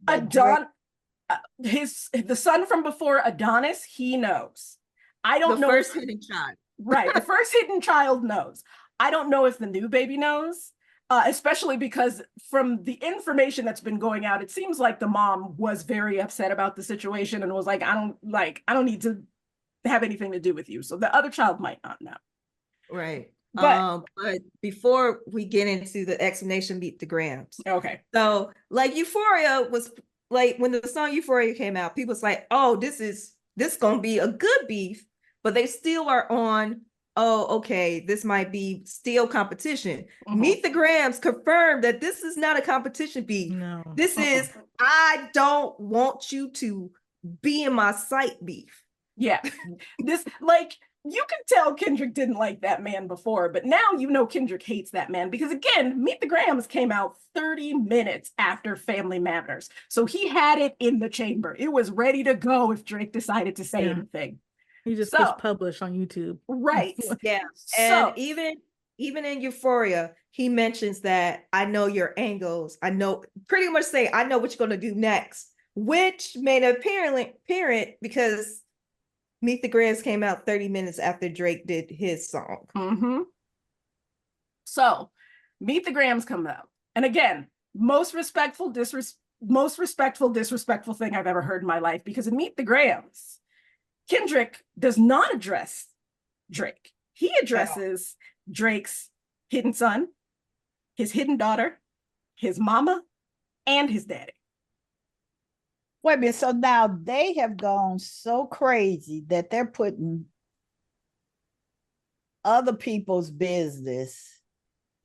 The son from before, Adonis, he knows. I don't know. The first hidden child. Right. The first hidden child knows. I don't know if the new baby knows, especially because from the information that's been going out, it seems like the mom was very upset about the situation and was like, I don't need to have anything to do with you. So the other child might not know. Right. But before we get into the explanation, Meet the Grams. Okay. So like Euphoria was like, when the song Euphoria came out, people was like, oh, this gonna be a good beef, but they still are on, oh, okay, this might be still competition. Meet the Grams confirmed that this is not a competition beef. No. This is, I don't want you to be in my sight beef. Yeah. This, like, you can tell Kendrick didn't like that man before, but now you know Kendrick hates that man, because again, Meet the Grams came out 30 minutes after Family Matters. So he had it in the chamber. It was ready to go if Drake decided to say anything. He just pushed publish on YouTube. Right. Yeah. And even in Euphoria, he mentions that I know your angles. I know, pretty much say, I know what you're going to do next, which made it apparent because Meet the Grams came out 30 minutes after Drake did his song. So Meet the Grams come out. And again, most respectful, disrespectful thing I've ever heard in my life, because in Meet the Grams, Kendrick does not address Drake. He addresses Drake's hidden son, his hidden daughter, his mama, and his daddy. Wait a minute. So now they have gone so crazy that they're putting other people's business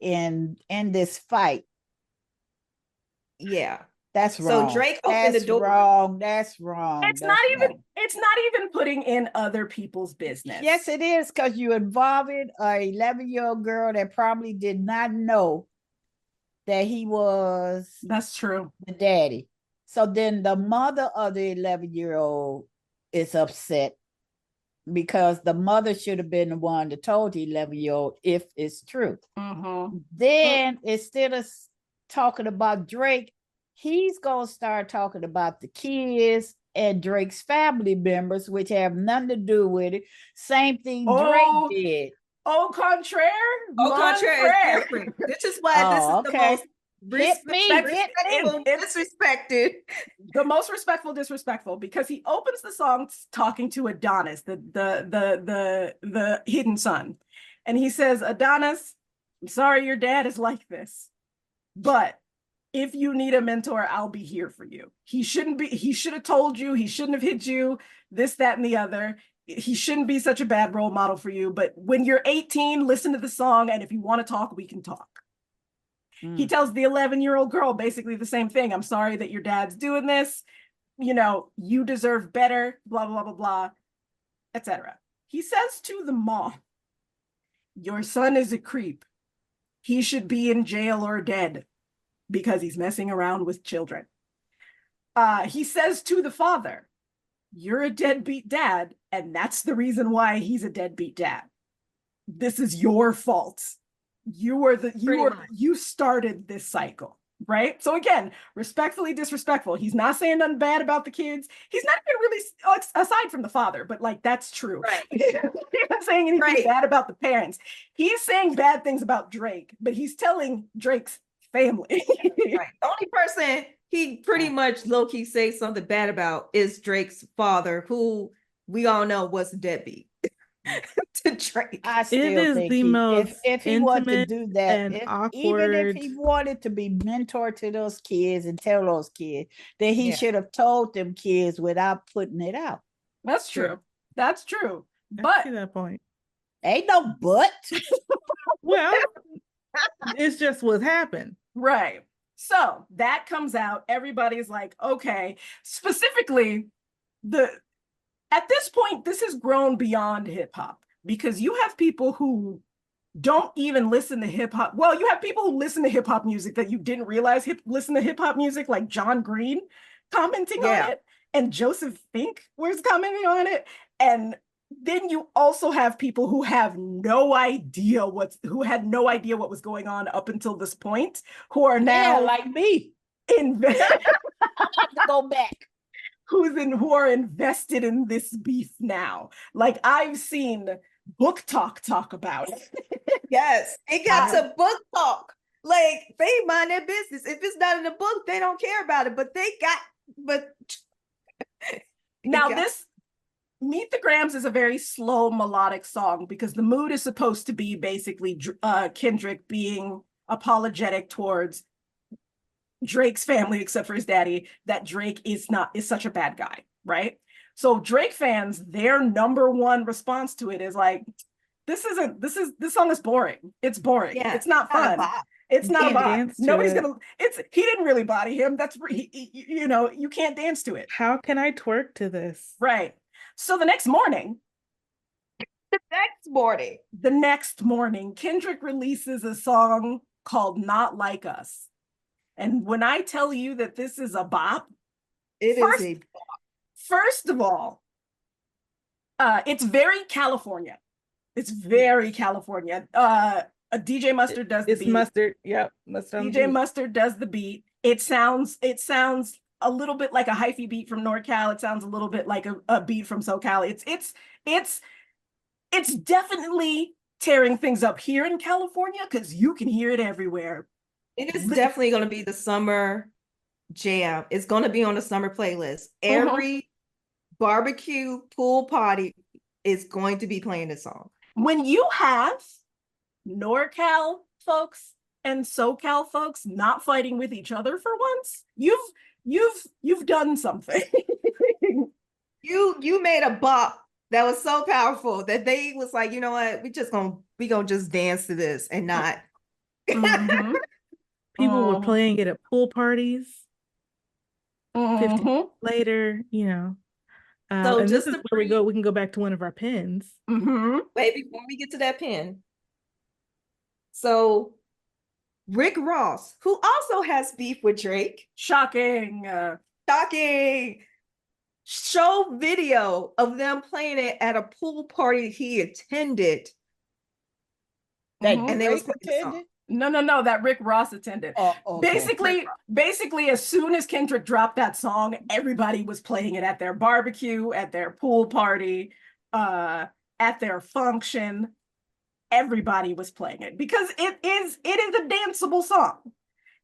in this fight. Yeah. That's wrong. So Drake opened the door. That's wrong. It's not even putting in other people's business. Yes, it is, because you're involving a 11-year-old girl that probably did not know that he was That's true. the daddy. So then the mother of the 11-year-old is upset because the mother should have been the one that told the 11-year-old if it's true. Then instead of talking about Drake, he's going to start talking about the kids and Drake's family members, which have nothing to do with it. Same thing Drake did. Au contraire. Is different. This is why this is the most disrespected. The most disrespectful, because he opens the song talking to Adonis, the hidden son. And he says, Adonis, I'm sorry your dad is like this, but if you need a mentor, I'll be here for you. He should have told you, he shouldn't have hit you, this, that, and the other. He shouldn't be such a bad role model for you. But when you're 18, listen to the song. And if you want to talk, we can talk. He tells the 11-year-old girl basically the same thing. I'm sorry that your dad's doing this. You know, you deserve better, blah, blah, blah, blah, etc. He says to the mom, your son is a creep. He should be in jail or dead because he's messing around with children. He says to the father, you're a deadbeat dad, and that's the reason he's a deadbeat dad. This is your fault. You started this cycle, right? So again, respectfully disrespectful. He's not saying nothing bad about the kids. He's not even really, aside from the father, but like, that's true. Right. He's not saying anything bad about the parents. He's saying bad things about Drake, but he's telling Drake's family. Right. The only person he pretty much low-key says something bad about is Drake's father, who we all know was a deadbeat. to Drake. I still is think the most if he wanted to intimate do that, and even if he awkward. wanted to be mentor to those kids and tell those kids, then he Yeah. should have told them kids without putting it out. That's true. That's true. I But see that point. Ain't no but. Well, it's just what happened. right. So that comes out. Everybody's like, okay. Specifically, at this point, this has grown beyond hip hop because you have people who don't even listen to hip hop. Well, you have people who listen to hip hop music that you didn't realize listen to hip hop music, like John Green commenting on it, and Joseph Fink was commenting on it. And then you also have people who have no idea who had no idea what was going on up until this point, who are now like me. I have to go back. Who are invested in this beef now. Like I've seen Book Talk about it. Yes, it got to book talk. Like they mind their business. If it's not in the book, they don't care about it. But now this Meet the Grams is a very slow melodic song because the mood is supposed to be basically Kendrick being apologetic towards Drake's family, except for his daddy, that Drake is such a bad guy, right? So Drake fans, their number one response to it is like, this song is boring. It's boring. Yeah, it's not fun. It's not about nobody's gonna. He didn't really body him. That's you can't dance to it. How can I twerk to this? Right. So the next morning, Kendrick releases a song called "Not Like Us," and when I tell you that this is a bop, it is a bop. First of all, it's very California. It's very California. DJ Mustard does the beat. It's Mustard. Yep. DJ Mustard does the beat. It sounds a little bit like a hyphy beat from NorCal. It sounds a little bit like a beat from SoCal. It's definitely tearing things up here in California because you can hear it everywhere. It is definitely going to be the summer jam. It's going to be on the summer playlist. Every barbecue pool party is going to be playing this song. When you have NorCal folks and SoCal folks not fighting with each other for once, you've done something. You made a bop that was so powerful that they was like, you know what, we gonna just dance to this and not. People were playing it at pool parties. 50 later, so and this is where we can go back to one of our pins. Wait, before we get to that pin. So Rick Ross, who also has beef with Drake. Shocking. Show video of them playing it at a pool party he attended. And they was attended? No, that Rick Ross attended. Oh, okay. Basically, as soon as Kendrick dropped that song, everybody was playing it at their barbecue, at their pool party, at their function. Everybody was playing it because it is a danceable song.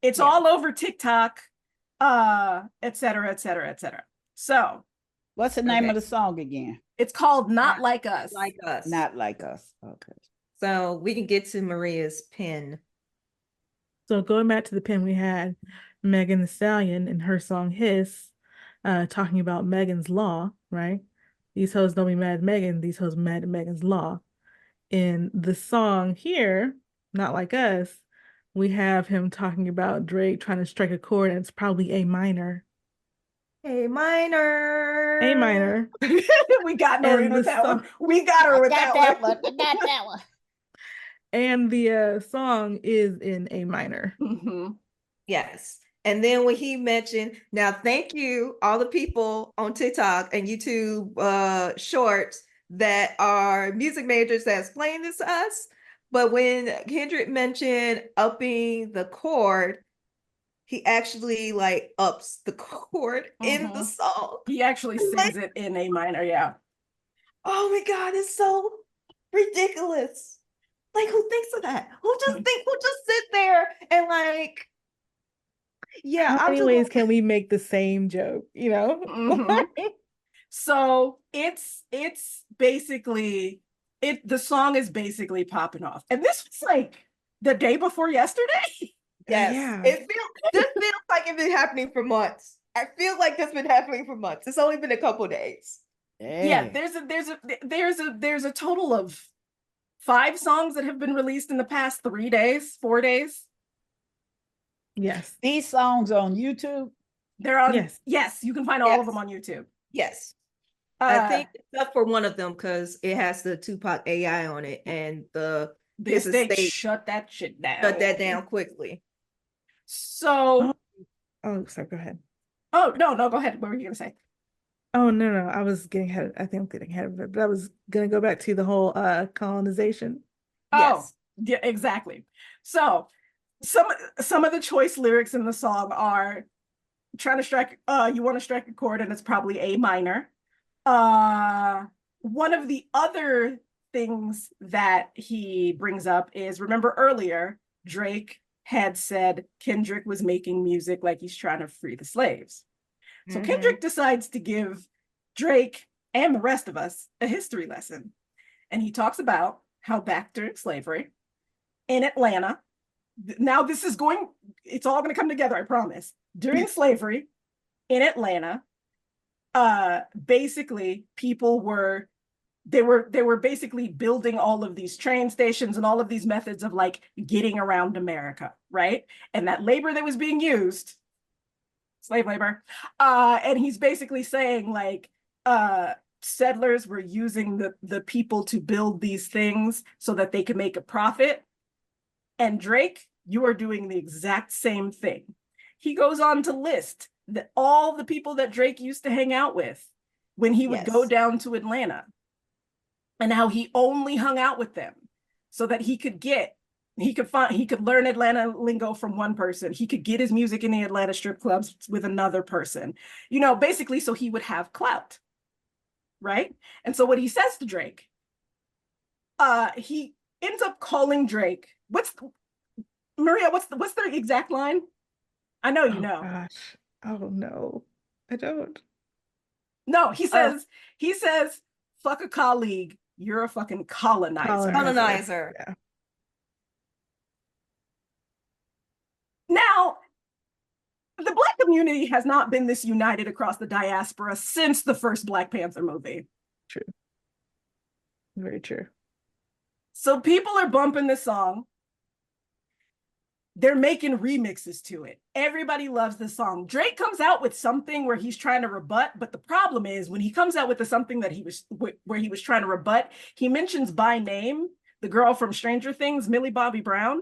It's all over TikTok, et cetera, et cetera, et cetera. So what's the name of the song again? It's called Not Like Us. Like Us. Not Like Us. Okay. So we can get to Maria's pin. So going back to the pin, we had Megan Thee Stallion in her song Hiss, talking about Megan's Law, right? These hoes don't be mad at Megan, these hoes mad at Megan's Law. In the song here, Not Like Us, we have him talking about Drake trying to strike a chord, and it's probably A minor. A minor. We got Noreen with that one. We got her with that one. I got that one. And the song is in A minor. Yes. And then when he mentioned, now thank you, all the people on TikTok and YouTube shorts that are music majors that explain this to us. But when Kendrick mentioned upping the chord, he actually like ups the chord in the song. He actually sings it in A minor, yeah. Oh my God, it's so ridiculous. Like, who thinks of that? Who just sit there and like, yeah. How many ways can we make the same joke, So it's basically the song is basically popping off. And this was like the day before yesterday. Yes. Yeah. This feels like it's been happening for months. I feel like this been happening for months. It's only been a couple days. Yeah, there's a total of 5 songs that have been released in the past 3 days, 4 days. Yes. These songs on YouTube. They're on. Yes. Yes, you can find all of Yes. them on YouTube. Yes. I think except for one of them because it has the Tupac AI on it, and the his estate shut that shit down. shut that down quickly. So, Oh, sorry. Go ahead. oh no, go ahead. What were you gonna say? Oh no, I was getting ahead. I think I'm getting ahead of it, but I was gonna go back to the whole colonization. Oh, yeah, exactly. So, some of the choice lyrics in the song are trying to strike. You want to strike a chord, and it's probably A minor. One of the other things that he brings up is, remember earlier, Drake had said Kendrick was making music like he's trying to free the slaves. So Kendrick decides to give Drake and the rest of us a history lesson. And he talks about how back during slavery in Atlanta, now this is it's all going to come together, I promise. During slavery in Atlanta, basically people were basically building all of these train stations and all of these methods of like getting around America, right? And that labor that was being used, slave labor, and he's basically saying like settlers were using the people to build these things so that they could make a profit. And Drake, you are doing the exact same thing. He goes on to list that all the people that Drake used to hang out with when he would go down to Atlanta, and how he only hung out with them so that he could learn Atlanta lingo from one person. He could get his music in the Atlanta strip clubs with another person, basically so he would have clout, right? And so what he says to Drake, he ends up calling Drake. Maria, what's the exact line? I know you know. Gosh. Oh no, I don't. No, he says, fuck a colleague, you're a fucking colonizer. Colonizer. Yeah. Now, the Black community has not been this united across the diaspora since the first Black Panther movie. True. Very true. So people are bumping this song. They're making remixes to it. Everybody loves this song. Drake comes out with something where he's trying to rebut, but the problem is when he comes out with something that he was trying to rebut, he mentions by name the girl from Stranger Things, Millie Bobby Brown,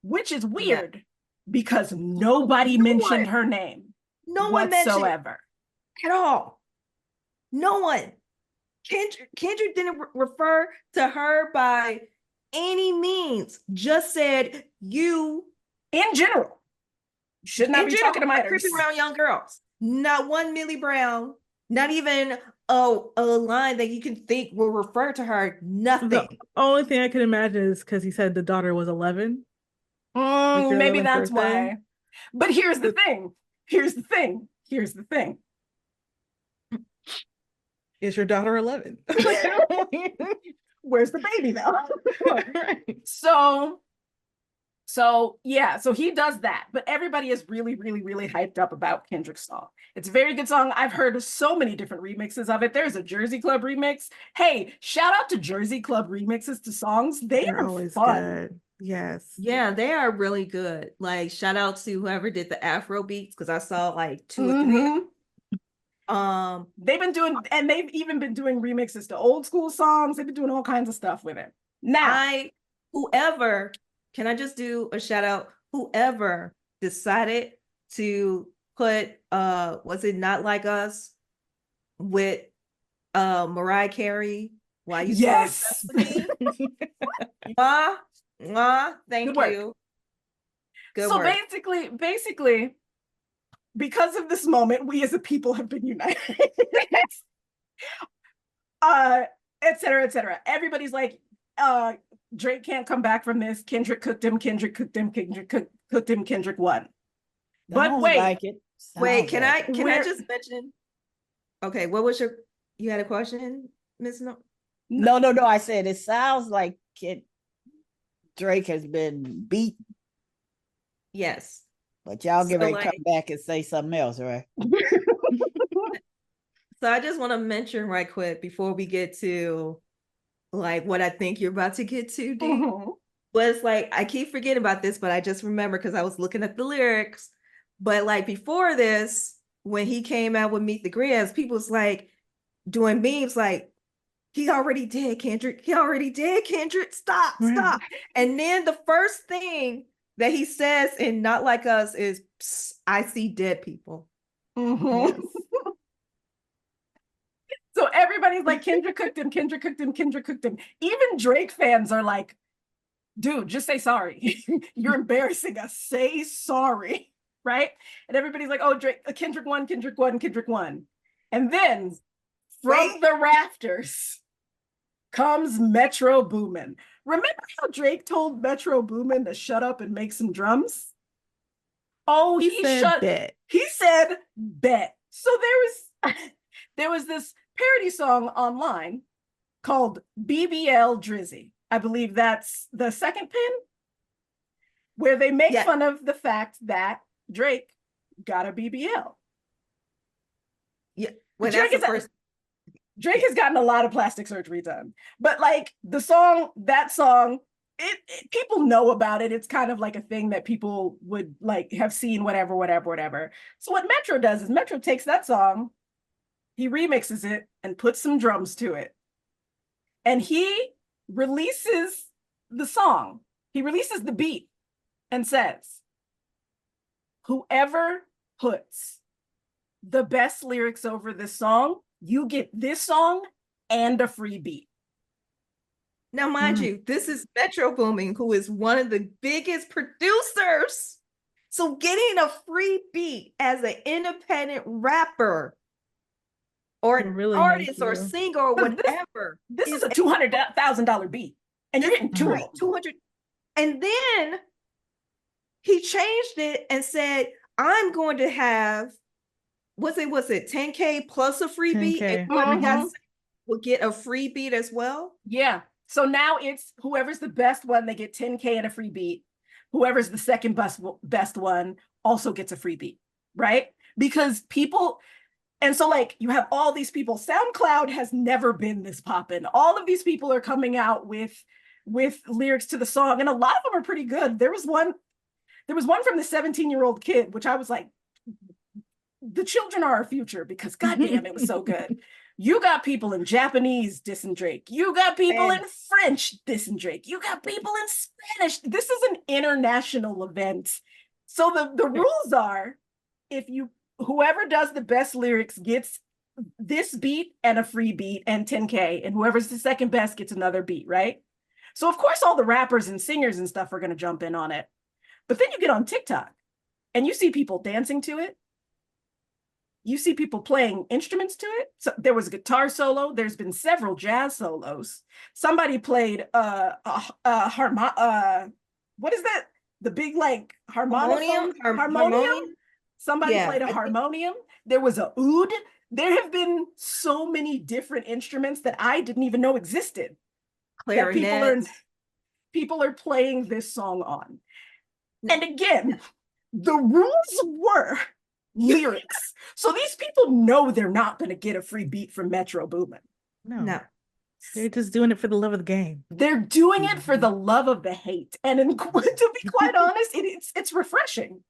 which is weird because nobody mentioned her name. No one whatsoever at all. No one. Kendrick didn't refer to her by any means. Just said you. In general, should not be talking to minors. Creeping around young girls. Not one Millie Brown. Not even a line that you can think will refer to her. Nothing. The only thing I can imagine is because he said the daughter was 11. Maybe that's birthday. why. But here's the thing. Is your daughter 11? Where's the baby though? Right. So he does that, but everybody is really, really, really hyped up about Kendrick's song. It's a very good song. I've heard so many different remixes of it. There's a Jersey Club remix. Hey, shout out to Jersey Club remixes to songs. They're always fun. good. Yes. Yeah, they are really good. Like shout out to whoever did the Afro beats because I saw like 2 or 3. They've even been doing remixes to old school songs. They've been doing all kinds of stuff with it. Now, can I just do a shout out? Whoever decided to put was it Not Like Us with Mariah Carey? Why you yes. Thank Good you. Work. Good so work. basically, because of this moment, we as a people have been united. Et cetera, et cetera. Everybody's like, Drake can't come back from this. Kendrick cooked him. Kendrick cooked him. Kendrick cooked him. Kendrick won. But wait, can I just mention? Okay, what was you had a question, Ms. No? No. I said it sounds like Drake has been beat, Yes. but y'all get So, ready to come back and say something else, right? So I just want to mention right quick before we get to like what I think you're about to get to, D. Mhm. But it's like I keep forgetting about this, but I just remember because I was looking at the lyrics. But like before this, when he came out with Meet the Grizz, people was like doing memes like, he already dead, Kendrick. He already dead, Kendrick. Stop. And then the first thing that he says in Not Like Us is, "Psst, I see dead people." Mhm. So everybody's like, Kendrick cooked him, Kendrick cooked him, Kendrick cooked him. Even Drake fans are like, dude, just say sorry. You're embarrassing us. Say sorry. Right? And everybody's like, oh, Kendrick won, Kendrick won, Kendrick won. And then from the rafters comes Metro Boomin. Remember how Drake told Metro Boomin to shut up and make some drums? Oh, He said bet. He said bet. So there was this parody song online called BBL Drizzy. I believe that's the second pin, where they make fun of the fact that Drake got a BBL. Yeah, well, Drake has gotten a lot of plastic surgery done, but like that song, people know about it. It's kind of like a thing that people would like have seen, whatever. So what Metro does is Metro takes that song, he remixes it and puts some drums to it. And he releases the song. He releases the beat and says, whoever puts the best lyrics over this song, you get this song and a free beat. Now, mind you, this is Metro Boomin, who is one of the biggest producers. So getting a free beat as an independent rapper or an artist or singer or whatever. This is a $200,000 beat. And you're getting 200. And then he changed it and said, I'm going to have, was it 10K plus a free beat? And whoever will get a free beat as well? Yeah. So now it's whoever's the best one, they get 10K and a free beat. Whoever's the second best one also gets a free beat, right? Because people, and so like you have all these people, SoundCloud has never been this poppin'. All of these people are coming out with lyrics to the song, and a lot of them are pretty good. There was one from the 17-year-old kid, which I was like, the children are our future, because goddamn, it was so good. You got people in Japanese dissing Drake. You got people in French dissing Drake. You got people in Spanish. This is an international event. So the rules are, whoever does the best lyrics gets this beat and a free beat and 10K, and whoever's the second best gets another beat, right? So of course all the rappers and singers and stuff are going to jump in on it. But then you get on TikTok and you see people dancing to it. You see people playing instruments to it. So there was a guitar solo. There's been several jazz solos. Somebody played what is that? The big like harmonium. Somebody played a harmonium. There was a oud. There have been so many different instruments that I didn't even know existed. Clarinet. People are playing this song on. And again, the rules were lyrics. So these people know they're not going to get a free beat from Metro Boomin. No. They're just doing it for the love of the game. They're doing it for the love of the hate. And to be quite honest, it's refreshing.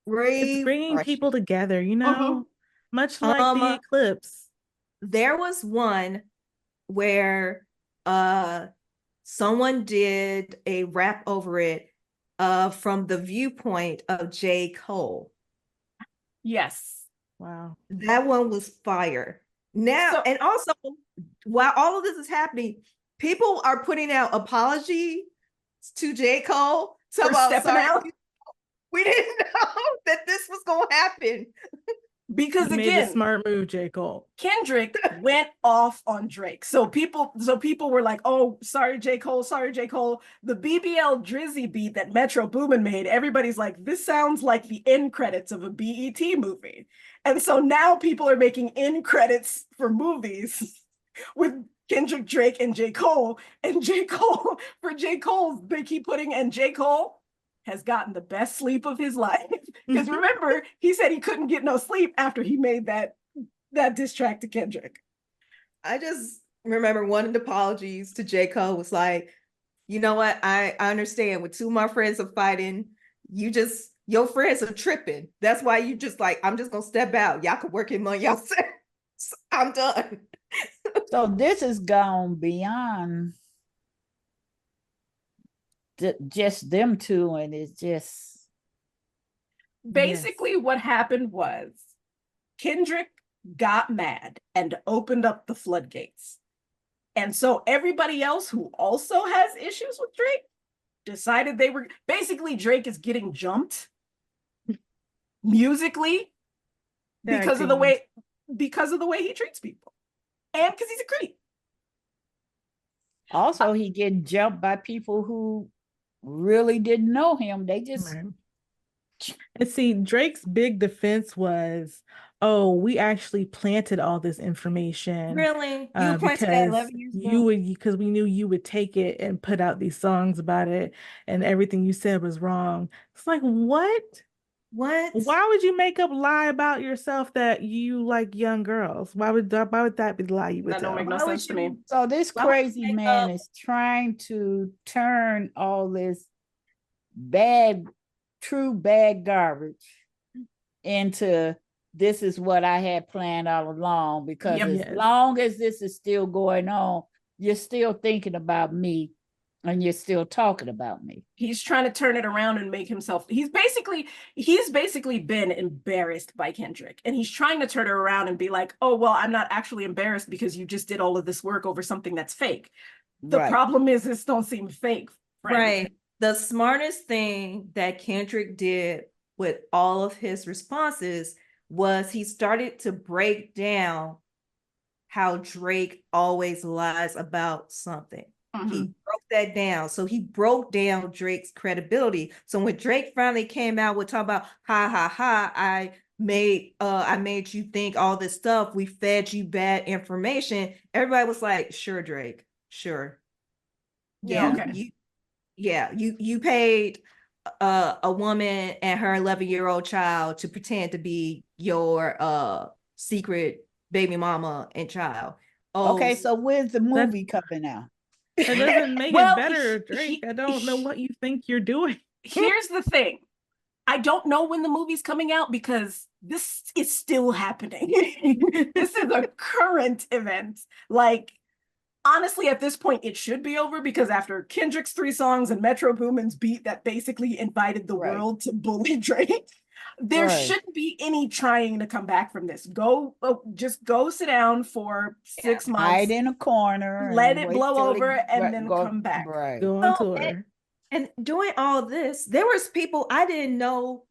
It's bringing people together, much like the eclipse. There was one where someone did a rap over it from the viewpoint of J. Cole. Yes. Wow. That one was fire. Now, and also, while all of this is happening, people are putting out apology to J. Cole for stepping out. We didn't know that this was going to happen. Because he made a smart move, J. Cole. Kendrick went off on Drake. So people were like, oh, sorry, J. Cole. The BBL Drizzy beat that Metro Boomin made, everybody's like, this sounds like the end credits of a BET movie. And so now people are making end credits for movies with Kendrick, Drake, and J. Cole. And J. Cole, for J. Cole, they keep putting, and J. Cole has gotten the best sleep of his life. Because remember, he said he couldn't get no sleep after he made that diss track to Kendrick. I just remember one of the apologies to J. Cole was like, you know what? I understand when two of my friends are fighting, your friends are tripping. That's why you just like, I'm just gonna step out. Y'all can work it among yourselves. I'm done. So this has gone beyond just them two, and it's just basically what happened was Kendrick got mad and opened up the floodgates. And so everybody else who also has issues with Drake decided they were basically Drake is getting jumped musically because of the way he treats people. And because he's a creep. also he getting jumped by people who really didn't know him. They just And see, Drake's big defense was, oh, we actually planted all this information. Really? You planted that 11 years ago? Because we knew you would take it and put out these songs about it, and everything you said was wrong. It's like, what? What? Why would you make up lie about yourself that you like young girls? Why would that be the lie you would That tell? don't make no sense to me. So this Why would you crazy make man up- is trying to turn all this true bad garbage into this is what I had planned all along, because as long as this is still going on, you're still thinking about me and you're still talking about me. He's trying to turn it around and make himself, he's basically been embarrassed by Kendrick, and he's trying to turn it around and be like, oh, well, I'm not actually embarrassed because you just did all of this work over something that's fake. The problem is this don't seem fake. Right. The smartest thing that Kendrick did with all of his responses was he started to break down how Drake always lies about something. He broke that down. So he broke down Drake's credibility. So when Drake finally came out with talking about, ha ha ha, I made you think all this stuff, we fed you bad information, everybody was like, sure, Drake, sure. Yeah, okay. You paid a woman and her 11-year-old child to pretend to be your secret baby mama and child. Okay, so when's the movie coming out? That doesn't make Well, it better, Drake. I don't know what you think you're doing. Here's the thing. I don't know when the movie's coming out because this is still happening. This is a current event. Like, honestly, at this point, it should be over, because after Kendrick's 3 songs and Metro Boomin's beat that basically invited the world to bully Drake, there shouldn't be any trying to come back from this. Just go sit down for 6 months. Hide in a corner. Let it blow over and then come back. Right. Go on tour. And doing all this, there was people I didn't know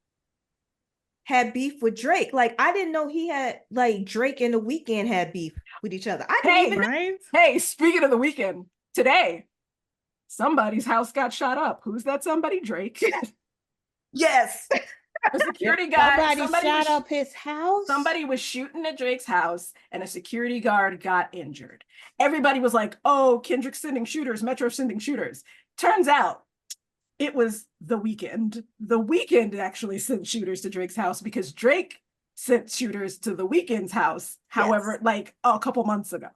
had beef with Drake. Like, I didn't know he had, like, Drake and The Weeknd had beef with each other. I didn't even know. Hey, speaking of The Weeknd, today, somebody's house got shot up. Who's that somebody? Drake. Yes. A security guard. Somebody shot up his house? Somebody was shooting at Drake's house and a security guard got injured. Everybody was like, oh, Kendrick's sending shooters, Metro sending shooters. Turns out it was The Weeknd. The Weeknd actually sent shooters to Drake's house because Drake sent shooters to The Weeknd's house, however, like a couple months ago.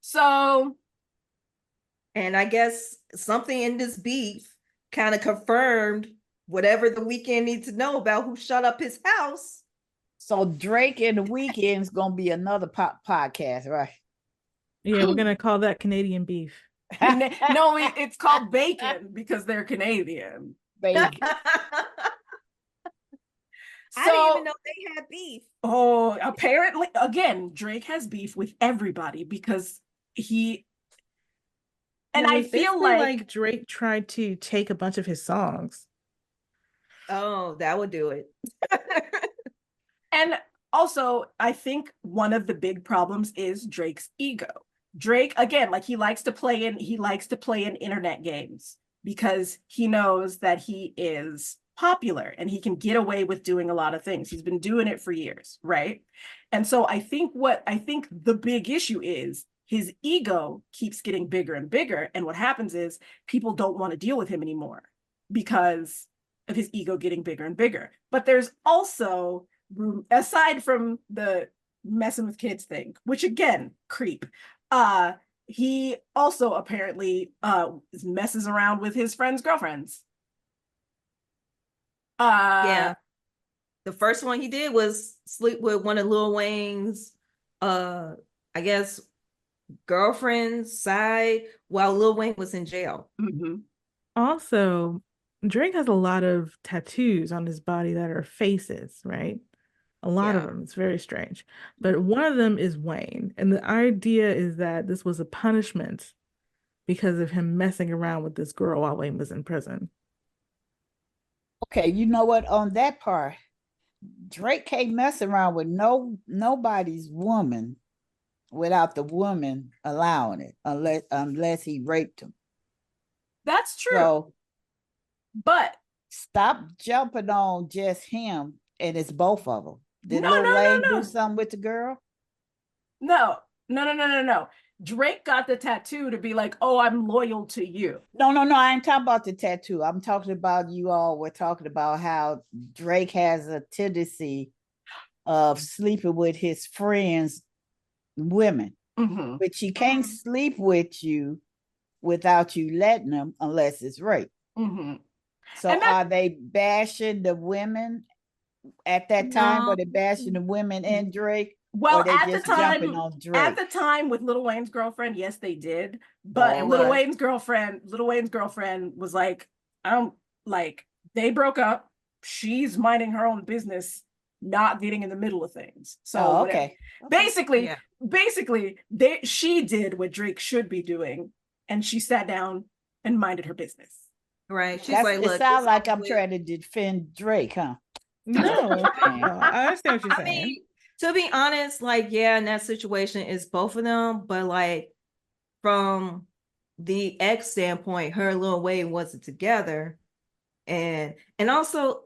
So. And I guess something in this beef kind of confirmed whatever The Weeknd needs to know about who shut up his house. So Drake and The Weeknd's gonna be another podcast, right? Yeah, we're gonna call that Canadian beef. No, it's called bacon because they're Canadian. Bacon. I didn't even know they had beef. Oh, apparently, again, Drake has beef with everybody because he. And I feel like Drake tried to take a bunch of his songs. Oh, that would do it. And also, I think one of the big problems is Drake's ego. Drake, again, like he likes to play in internet games because he knows that he is popular and he can get away with doing a lot of things. He's been doing it for years, right? And so I think the big issue is his ego keeps getting bigger and bigger. And what happens is people don't want to deal with him anymore because of his ego getting bigger and bigger. But there's also, aside from the messing with kids thing, which again, creep, he also apparently messes around with his friends' girlfriends. Yeah. The first one he did was sleep with one of Lil Wayne's, I guess, girlfriend's side while Lil Wayne was in jail. Mm-hmm. Also, Drake has a lot of tattoos on his body that are faces, right? A lot of them. It's very strange. But one of them is Wayne. And the idea is that this was a punishment because of him messing around with this girl while Wayne was in prison. Okay, you know what? On that part, Drake can't mess around with nobody's woman without the woman allowing it, unless he raped him. That's true. So but stop jumping on just him, and it's both of them. Did No, Lil no, no, Wayne no. do something with the girl? No. Drake got the tattoo to be like, oh, I'm loyal to you. No, I ain't talking about the tattoo. I'm talking about, you all were talking about how Drake has a tendency of sleeping with his friends' women, Mm-hmm. but he can't sleep with you without you letting him unless it's rape. Mm-hmm. So are they bashing the women at that time? Were they bashing the women and Drake? Well, or they at just the time, jumping on Drake? At the time with Lil Wayne's girlfriend, yes, they did. But Lil Wayne's girlfriend was like, they broke up. She's minding her own business, not getting in the middle of things. So okay. Basically, she did what Drake should be doing, and she sat down and minded her business. Right. She's like, look, it sounds like I'm trying to defend Drake, huh? No, I understand what you're saying. Mean, to be honest, in that situation, it's both of them. But from the ex standpoint, her and Lil Wayne wasn't together, and also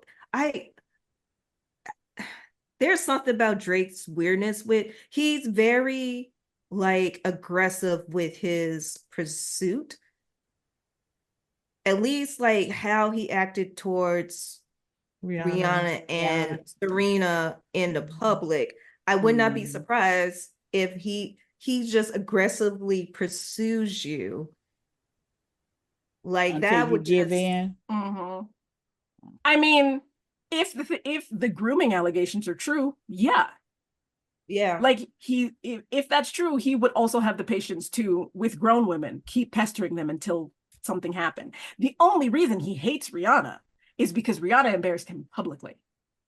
there's something about Drake's weirdness he's very aggressive with his pursuit. At least how he acted towards Rihanna and Serena in the public. I would not be surprised if he just aggressively pursues you. Until that would give in. Mm-hmm. I mean, if the grooming allegations are true, yeah. If that's true, he would also have the patience to, with grown women, keep pestering them until something happened. The only reason he hates Rihanna is because Rihanna embarrassed him publicly.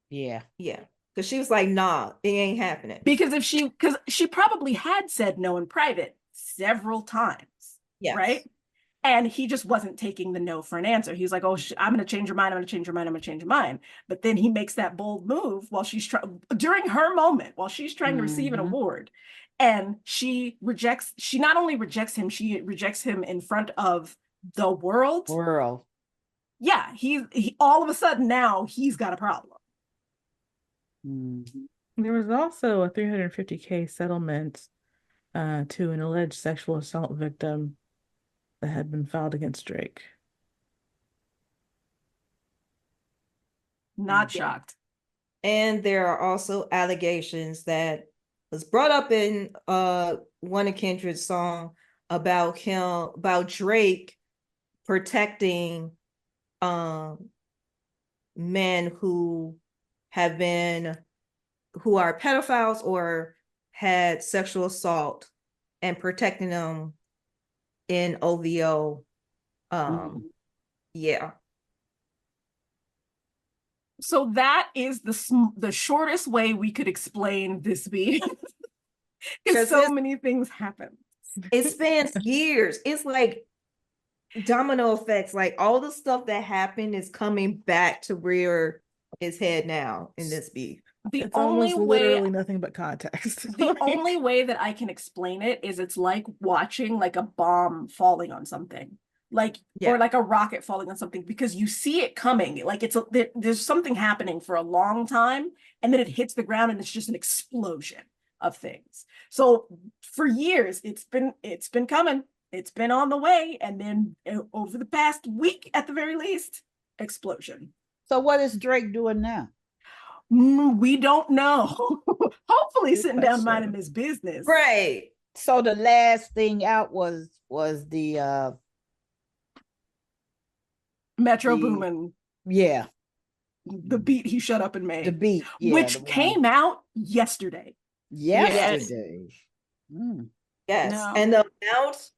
Yeah. Because she was like, nah, it ain't happening. Because she probably had said no in private several times. Yes. Right? And he just wasn't taking the no for an answer. He was like, oh, I'm going to change your mind. I'm going to change your mind. I'm going to change your mind. But then he makes that bold move while she's during her moment, while she's trying to receive an award. And she not only rejects him, she rejects him in front of the world. Yeah, he all of a sudden now he's got a problem. There was also a $350K settlement to an alleged sexual assault victim that had been filed against Drake. Not shocked. And there are also allegations that was brought up in one of Kendrick's song about Drake protecting men who are pedophiles or had sexual assault and protecting them in OVO. Yeah. So that is the shortest way we could explain this being. Because so many things happen. It spans years. It's like domino effects. Like all the stuff that happened is coming back to rear its head now in this beef. It's almost literally nothing but context. The only way that I can explain it is it's like watching like a bomb falling on something. like or like a rocket falling on something, because you see it coming, like there's something happening for a long time, and then it hits the ground and it's just an explosion of things. So for years it's been coming, it's been on the way, and then over the past week at the very least, explosion. So what is Drake doing now? We don't know. Hopefully Good sitting down question. minding his business. Right. So the last thing out was the Metro The- Boomin, yeah, the beat he shut up and made, the beat, yeah, which the one. came out yesterday. yesterday. Mm. Yes. No. And the amount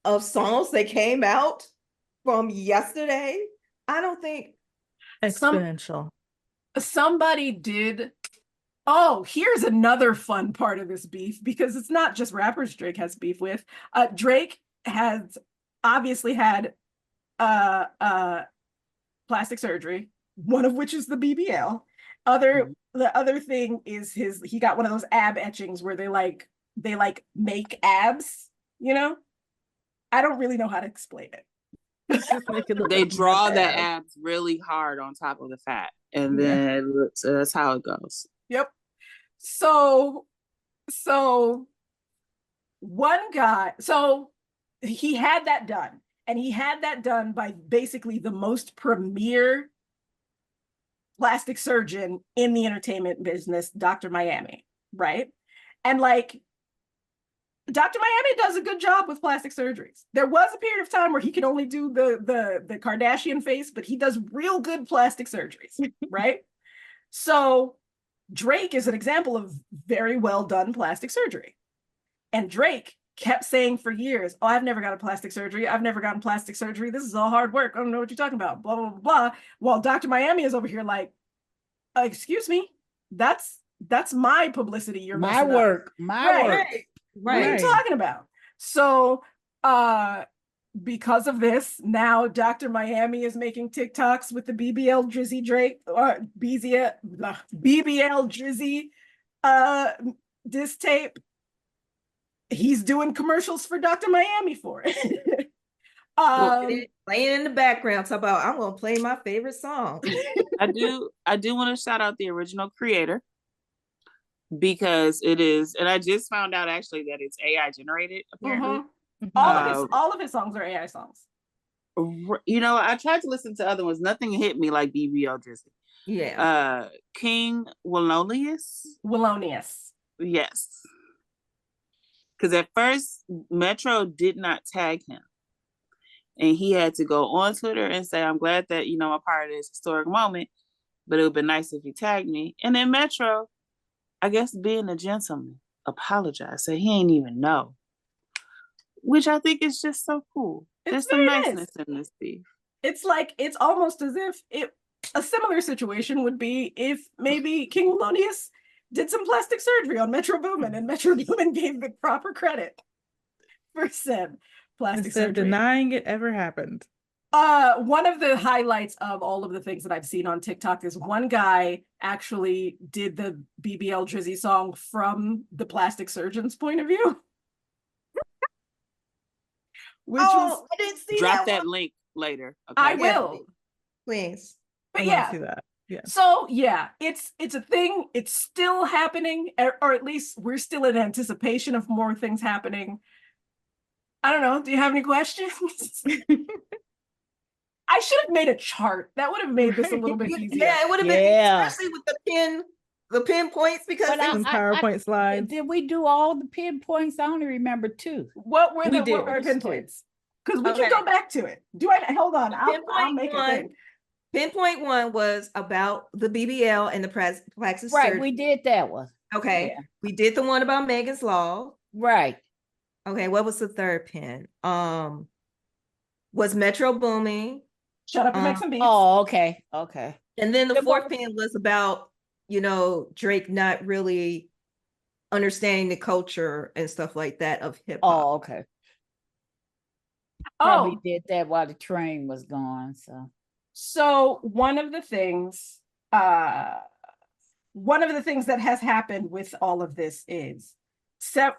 of songs that came out from yesterday, I don't think. Exponential. Somebody did. Oh, here's another fun part of this beef, because it's not just rappers Drake has beef with. Drake has obviously had plastic surgery, one of which is the BBL. The other thing is he got one of those ab etchings where they make abs, you know? I don't really know how to explain it. Just make it look They like draw more the abs. abs really hard on top of the fat, and then that's how it goes. Yep. So one guy, so he had that done, and he had that done by basically the most premier plastic surgeon in the entertainment business, Dr. Miami, right? And like, Dr. Miami does a good job with plastic surgeries. There was a period of time where he could only do the Kardashian face, but he does real good plastic surgeries, right? So Drake is an example of very well done plastic surgery. And Drake kept saying for years, oh, I've never got a plastic surgery. I've never gotten plastic surgery. This is all hard work. I don't know what you're talking about. Blah, blah, blah, blah. While Dr. Miami is over here like, excuse me, that's my publicity. You're My messing up. work, my work. What are you talking about? So because of this, now Dr. Miami is making TikToks with the BBL Drizzy Drake or BBL Drizzy diss tape. He's doing commercials for Dr. Miami for it. Playing in the background, talk about I'm gonna play my favorite song. I do want to shout out the original creator, because it is, and I just found out actually that it's AI generated apparently. All of his songs are AI songs. You know, I tried to listen to other ones. Nothing hit me like BBL Drizzy. Yeah. King Wallonius. Yes. Because at first Metro did not tag him, and he had to go on Twitter and say, I'm glad that, you know, I'm part of this historic moment, but it would be nice if he tagged me. And then Metro, I guess being a gentleman, apologized, said he ain't even know, which I think is just so cool. There's some niceness in this beef. It's like, it's almost as if a similar situation would be if maybe King Wallonius did some plastic surgery on Metro Boomin, and Metro Boomin gave the proper credit for said plastic Instead of surgery. denying it ever happened. One of the highlights of all of the things that I've seen on TikTok is one guy actually did the BBL Drizzy song from the plastic surgeon's point of view. I didn't see Drop that that link later. Okay? I will. Please. But I wanna yeah. see that. Yeah. So yeah, it's a thing. It's still happening, or at least we're still in anticipation of more things happening. I don't know. Do you have any questions? I should have made a chart. That would have made this a little bit easier. Yeah, it would have been, especially with the pinpoints, because But Some PowerPoint slides. Did we do all the pinpoints? I only remember 2. What were We the did. pinpoints? Because we Okay. can go back to it. Hold on. I'll make it thing. Pinpoint 1 was about the BBL and the plastic Right, surgery. we did that one. Okay. Yeah. We did the one about Megan's Law. Right. Okay, what was the third pin? Was Metro Booming. Shut up and make some beats. Oh, okay. Okay. And then the The fourth one- pin was about, you know, Drake not really understanding the culture and stuff like that of hip hop. Oh, okay. Probably did that while the train was gone. So one of the things that has happened with all of this is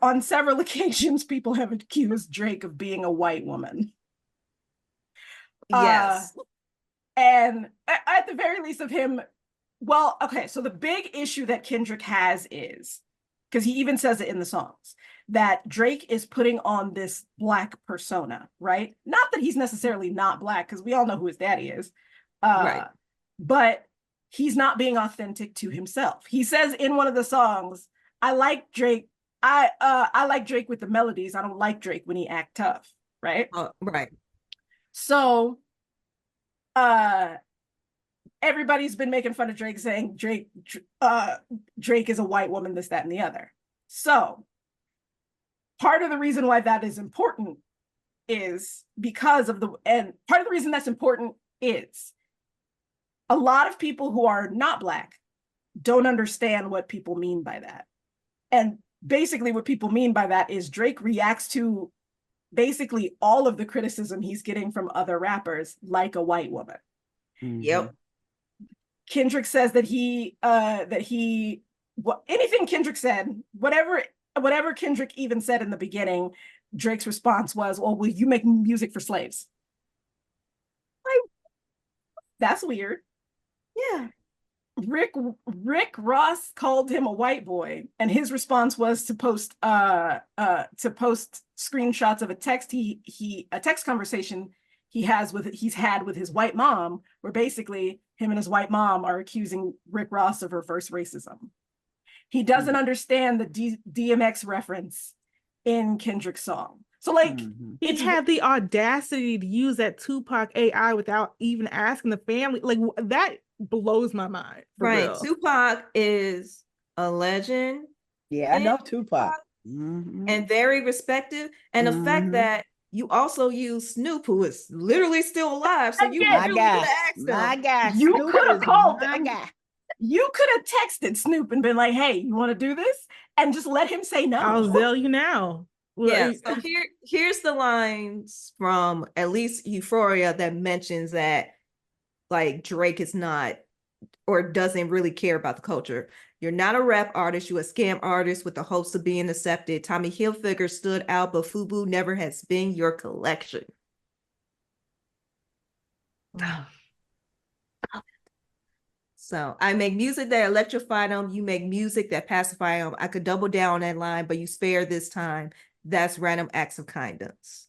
on several occasions, people have accused Drake of being a white woman. Yes. And at the very least of him, well, okay, so the big issue that Kendrick has is, because he even says it in the songs, that Drake is putting on this Black persona, right? Not that he's necessarily not Black, because we all know who his daddy is. Right. But he's not being authentic to himself. He says in one of the songs, I like Drake. I like Drake with the melodies. I don't like Drake when he act tough, right? Right. So everybody's been making fun of Drake, saying Drake is a white woman, this, that, and the other. So part of the reason why that is important is because of and part of the reason that's important is a lot of people who are not Black don't understand what people mean by that. And basically what people mean by that is Drake reacts to basically all of the criticism he's getting from other rappers like a white woman. Yep. Kendrick says that anything Kendrick said, whatever Kendrick even said in the beginning, Drake's response was, well, will you make music for slaves? Like, that's weird. Yeah. Rick Ross called him a white boy, and his response was to post screenshots of a text conversation he's had with his white mom, where basically him and his white mom are accusing Rick Ross of reverse racism. He doesn't understand the DMX reference in Kendrick's song. So like he had the audacity to use that Tupac AI without even asking the family. Like that blows my mind. Right. Real. Tupac is a legend. Yeah, I know Tupac. And very respected. And the fact that you also use Snoop, who is literally still alive. So you my really guy, could have asked my him. guy. You Snoop could have is called my him. guy. You could have texted Snoop and been like, hey, you want to do this? And just let him say no. I'll tell you now. Yeah, so here's the lines from at least Euphoria that mentions that like Drake is not or doesn't really care about the culture. You're not a rap artist, you're a scam artist with the hopes of being accepted. Tommy Hilfiger stood out, but FUBU never has been your collection. So I make music that electrify them. You make music that pacify them. I could double down on that line, but you spare this time. That's random acts of kindness.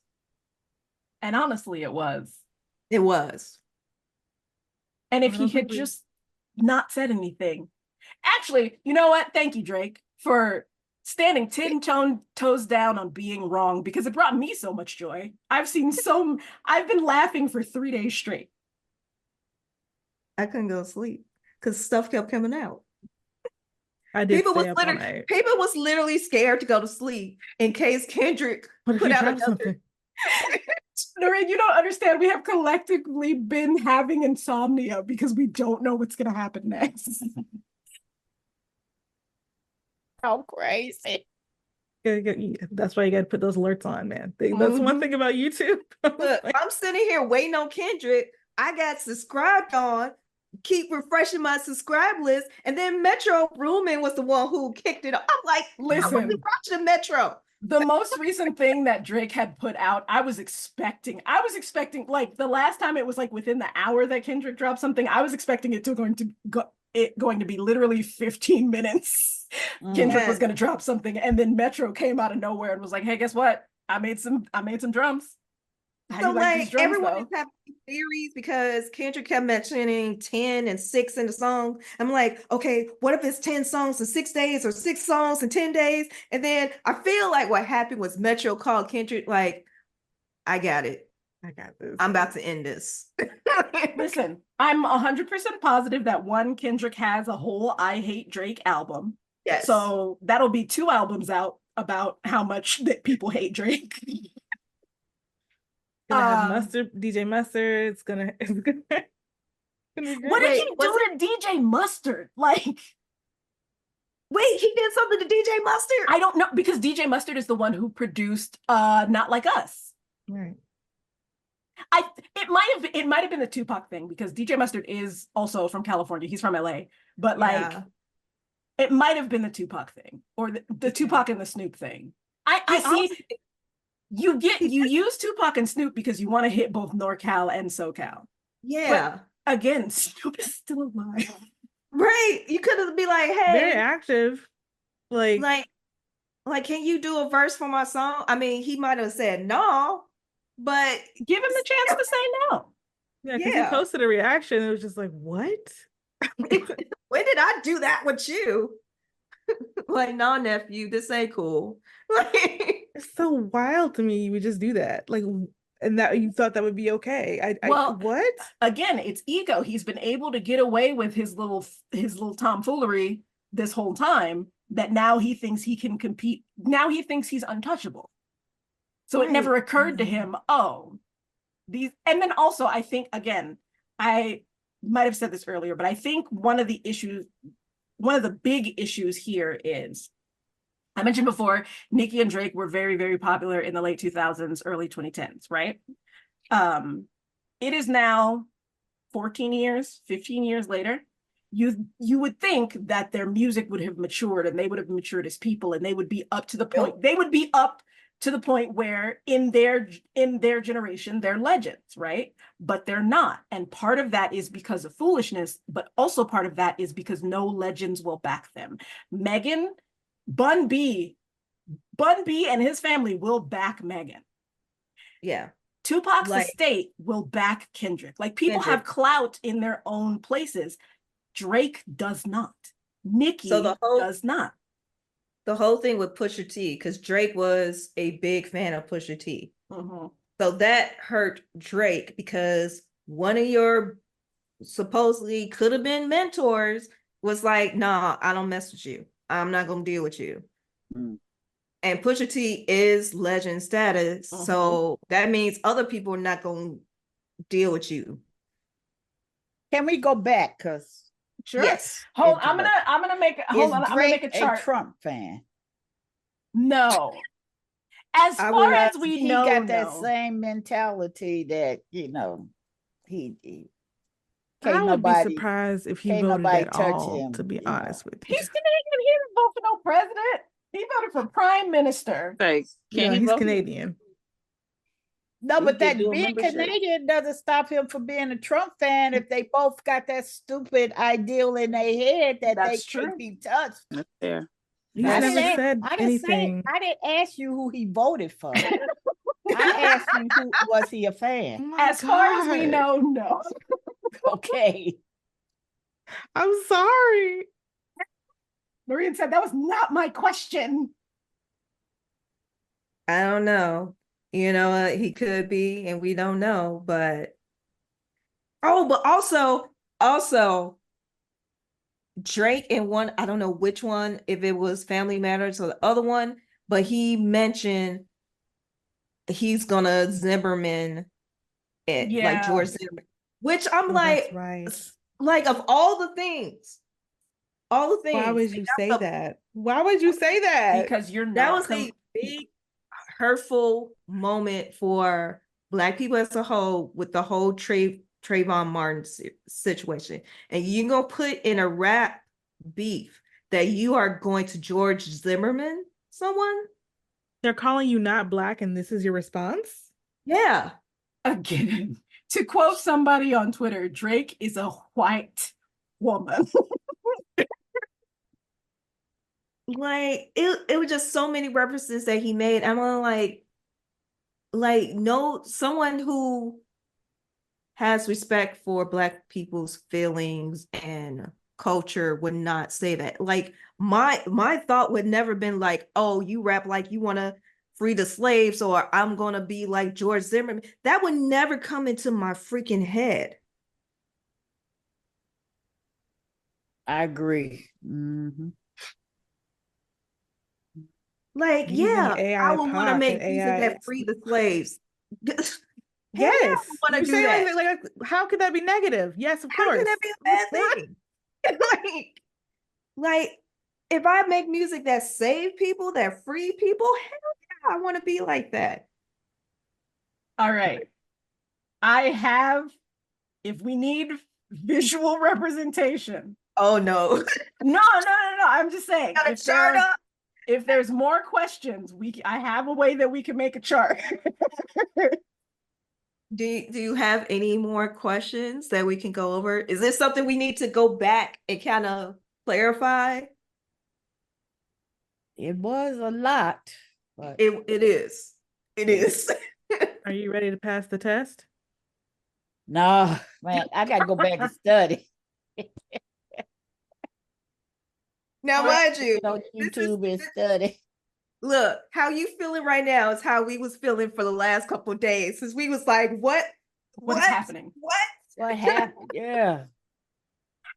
And honestly, it was. It was. And if he had just not said anything. Actually, you know what? Thank you, Drake, for standing 10 toes down on being wrong, because it brought me so much joy. I've been laughing for 3 days straight. I couldn't go to sleep because stuff kept coming out. I did. People was literally scared to go to sleep in case Kendrick put out another something. Noreen, you don't understand. We have collectively been having insomnia because we don't know what's going to happen next. How crazy. That's why you got to put those alerts on, man. That's one thing about YouTube. Look, I'm sitting here waiting on Kendrick. I got subscribed on, keep refreshing my subscribe list, and then Metro Boomin was the one who kicked it off. I'm like, listen, I'm watching Metro. The most recent thing that Drake had put out, I was expecting like the last time it was like within the hour that Kendrick dropped something, I was expecting it going to be literally 15 minutes. Kendrick was going to drop something, and then Metro came out of nowhere and was like, hey, guess what? I made some drums. How so like everyone is having theories because Kendrick kept mentioning 10 and 6 in the song. I'm like, okay, what if it's 10 songs in 6 days or 6 songs in 10 days? And then I feel like what happened was Metro called Kendrick like, I got it. I got this. I'm about to end this. Listen, I'm 100% positive that Kendrick has a whole I Hate Drake album. Yes. So that'll be 2 albums out about how much that people hate Drake. Gonna have Mustard, DJ Mustard. It's gonna be good. What did he do to DJ Mustard? Like, wait, he did something to DJ Mustard? I don't know, because DJ Mustard is the one who produced Not Like Us. Right. It might have been the Tupac thing, because DJ Mustard is also from California. He's from LA, but like, it might have been the Tupac thing or the Tupac and the Snoop thing. I see. you use Tupac and Snoop because you want to hit both NorCal and SoCal. Yeah. But again, Snoop is still alive. Right. You could have been like, hey, very active. Like, can you do a verse for my song? I mean, he might have said no, but give him the chance to say no. yeah, because he posted a reaction. It was just like, what? When did I do that with you? Like, no, nephew, this ain't cool. Like, it's so wild to me. You would just do that. Like, and that you thought that would be okay. What? Again, it's ego. He's been able to get away with his little tomfoolery this whole time, that now he thinks he can compete. Now he thinks he's untouchable. So it never occurred to him, these. And then also, I think, again, I might have said this earlier, but I think one of the big issues here is, I mentioned before, Nicki and Drake were very, very popular in the late 2000s, early 2010s, right? It is now 15 years later. You would think that their music would have matured and they would have matured as people, and they would be up to the point. They would be up to the point where in their generation, they're legends, right? But they're not. And part of that is because of foolishness, but also part of that is because no legends will back them. Megan, Bun B and his family will back Megan. Yeah. Tupac's estate will back Kendrick. Like, people have clout in their own places. Drake does not. Nicki does not. The whole thing with Pusha T, because Drake was a big fan of Pusha T. Mm-hmm. So that hurt Drake, because one of your supposedly could have been mentors was like, nah, I don't mess with you. I'm not going to deal with you. Mm. And Pusha T is legend status. Mm-hmm. So that means other people are not going to deal with you. Can we go back? Because sure. Yes. I'm gonna make a chart. A Trump fan? No. As far as we know, he got that same mentality that, he I would be surprised if he voted at all, to be honest with you. He's Canadian. He didn't vote for no president. He voted for prime minister. He's Canadian. No, but that being Canadian doesn't stop him from being a Trump fan if they both got that stupid ideal in their head that they can't be touched. That's fair. He's never said anything. I didn't ask you who he voted for. I asked you, who was he a fan? As far as we know, no. Okay. I'm sorry. Noreen said that was not my question. I don't know. He could be, and we don't know, but also Drake in one, I don't know which one, if it was Family Matters or the other one, but he mentioned he's gonna Zimmerman it, like George Zimmerman, which I'm like of all the things. Why would you say that? Why would you say that? Because that was a big hurtful moment for Black people as a whole, with the whole Trayvon Martin situation. And you're going to put in a rap beef that you are going to George Zimmerman someone? They're calling you not Black and this is your response? Yeah. Again, to quote somebody on Twitter, Drake is a white woman. Like it was just so many references that he made. I'm like no, someone who has respect for Black people's feelings and culture would not say that. Like my thought would never been like, oh, you rap like you want to free the slaves, or I'm gonna be like George Zimmerman. That would never come into my freaking head. I agree. Mm-hmm. Like, I would want to make music that free the slaves. Yes. I want to do that. Like, how could that be negative? Yes, of course. How could that be a bad thing? like, if I make music that save people, that free people, hell yeah, I want to be like that. All right. If we need visual representation. Oh, no. No. I'm just saying. Got a chart up. if there's more questions, I have a way that we can make a chart. Do you have any more questions that we can go over? Is there something we need to go back and kind of clarify? It was a lot, but It is. It is. Are you ready to pass the test? no, man, I gotta go back and study. Now, mind you, Get on YouTube and study. look, how you feeling right now is how we was feeling for the last couple of days, since we was like, what What's happening? What happened? Yeah.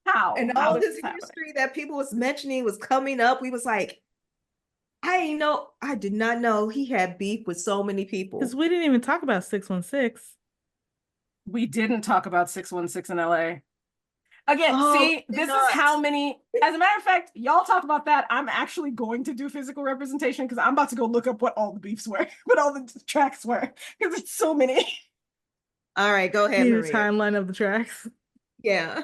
How? And How all is this this happening? history that people was mentioning was coming up. We was like, I did not know he had beef with so many people. Because we didn't even talk about 616. We didn't talk about 616 in LA. Again, Oh, see, this is how many, as a matter of fact, y'all talk about that. I'm actually going to do physical representation because I'm about to go look up what all the beefs were, what all the tracks were, because it's so many. All right, go ahead, The Maria. timeline of the tracks. Yeah.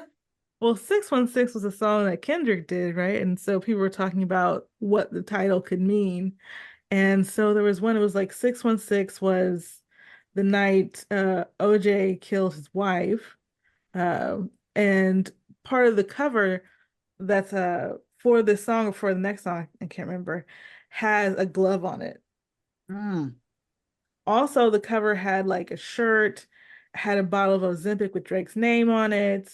Well, 616 was a song that Kendrick did, right? And so people were talking about what the title could mean. And so there was one, it was like 616 was the night OJ killed his wife. And part of the cover that's for this song or for the next song, I can't remember, has a glove on it. Also, the cover had like a shirt, had a bottle of Ozempic with Drake's name on it.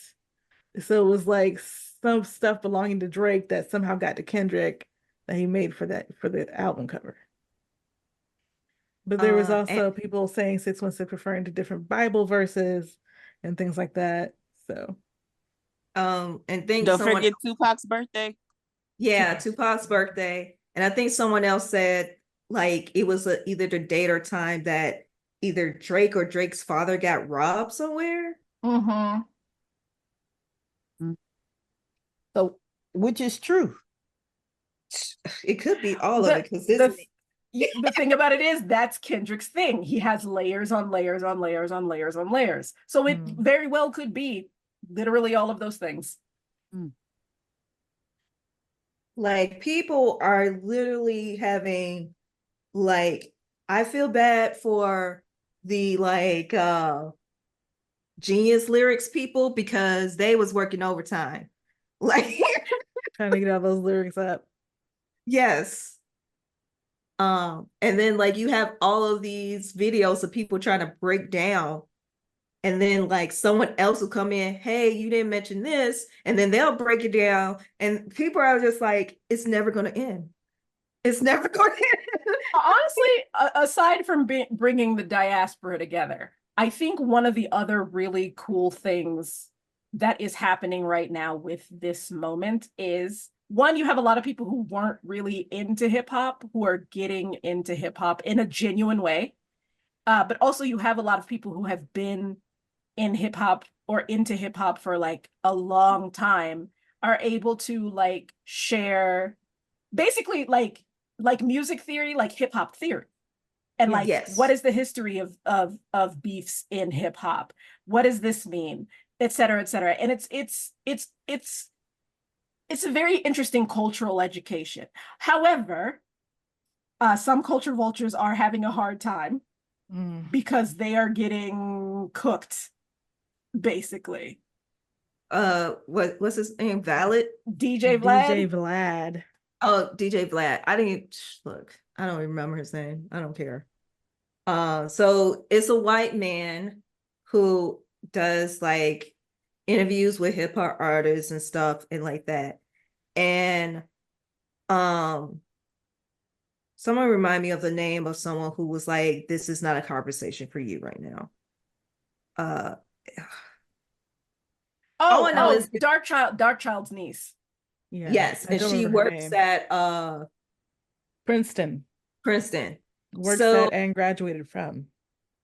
So it was like some stuff belonging to Drake that somehow got to Kendrick that he made for the album cover. But there was also people saying 616 referring to different Bible verses and things like that. So and think don't forget Tupac's birthday. Yeah, Tupac's birthday. And I think someone else said like it was either the date or time that either Drake or Drake's father got robbed somewhere. Mm-hmm. So, which is true? It could be all of it because the thing about it is that's Kendrick's thing. He has layers on layers on layers on layers on layers. So it very well could be literally all of those things. Like people are literally having like, I feel bad for the like Genius Lyrics people because they was working overtime. Like trying to get all those lyrics up. Yes. And then like you have all of these videos of people trying to break down, and then like someone else will come in, hey, you didn't mention this, and then they'll break it down, and people are just like, it's never going to end. It's never going to end. Honestly, aside from bringing the diaspora together, I think one of the other really cool things that is happening right now with this moment is, one, you have a lot of people who weren't really into hip hop who are getting into hip hop in a genuine way. But also you have a lot of people who have been in hip hop or into hip hop for like a long time are able to like share basically like music theory, like hip hop theory. And like, what is the history of beefs in hip hop? What does this mean? Et cetera, et cetera. And it's a very interesting cultural education. However, some culture vultures are having a hard time because they are getting cooked, basically. What's his name? Valid? DJ Vlad? DJ Vlad. Oh, DJ Vlad. I don't remember his name. I don't care. So it's a white man who does like interviews with hip hop artists and stuff and like that. And someone remind me of the name of someone who was like, this is not a conversation for you right now. All I know is Dark Child's niece. Yeah, yes, and she works at Princeton. Works at and graduated from.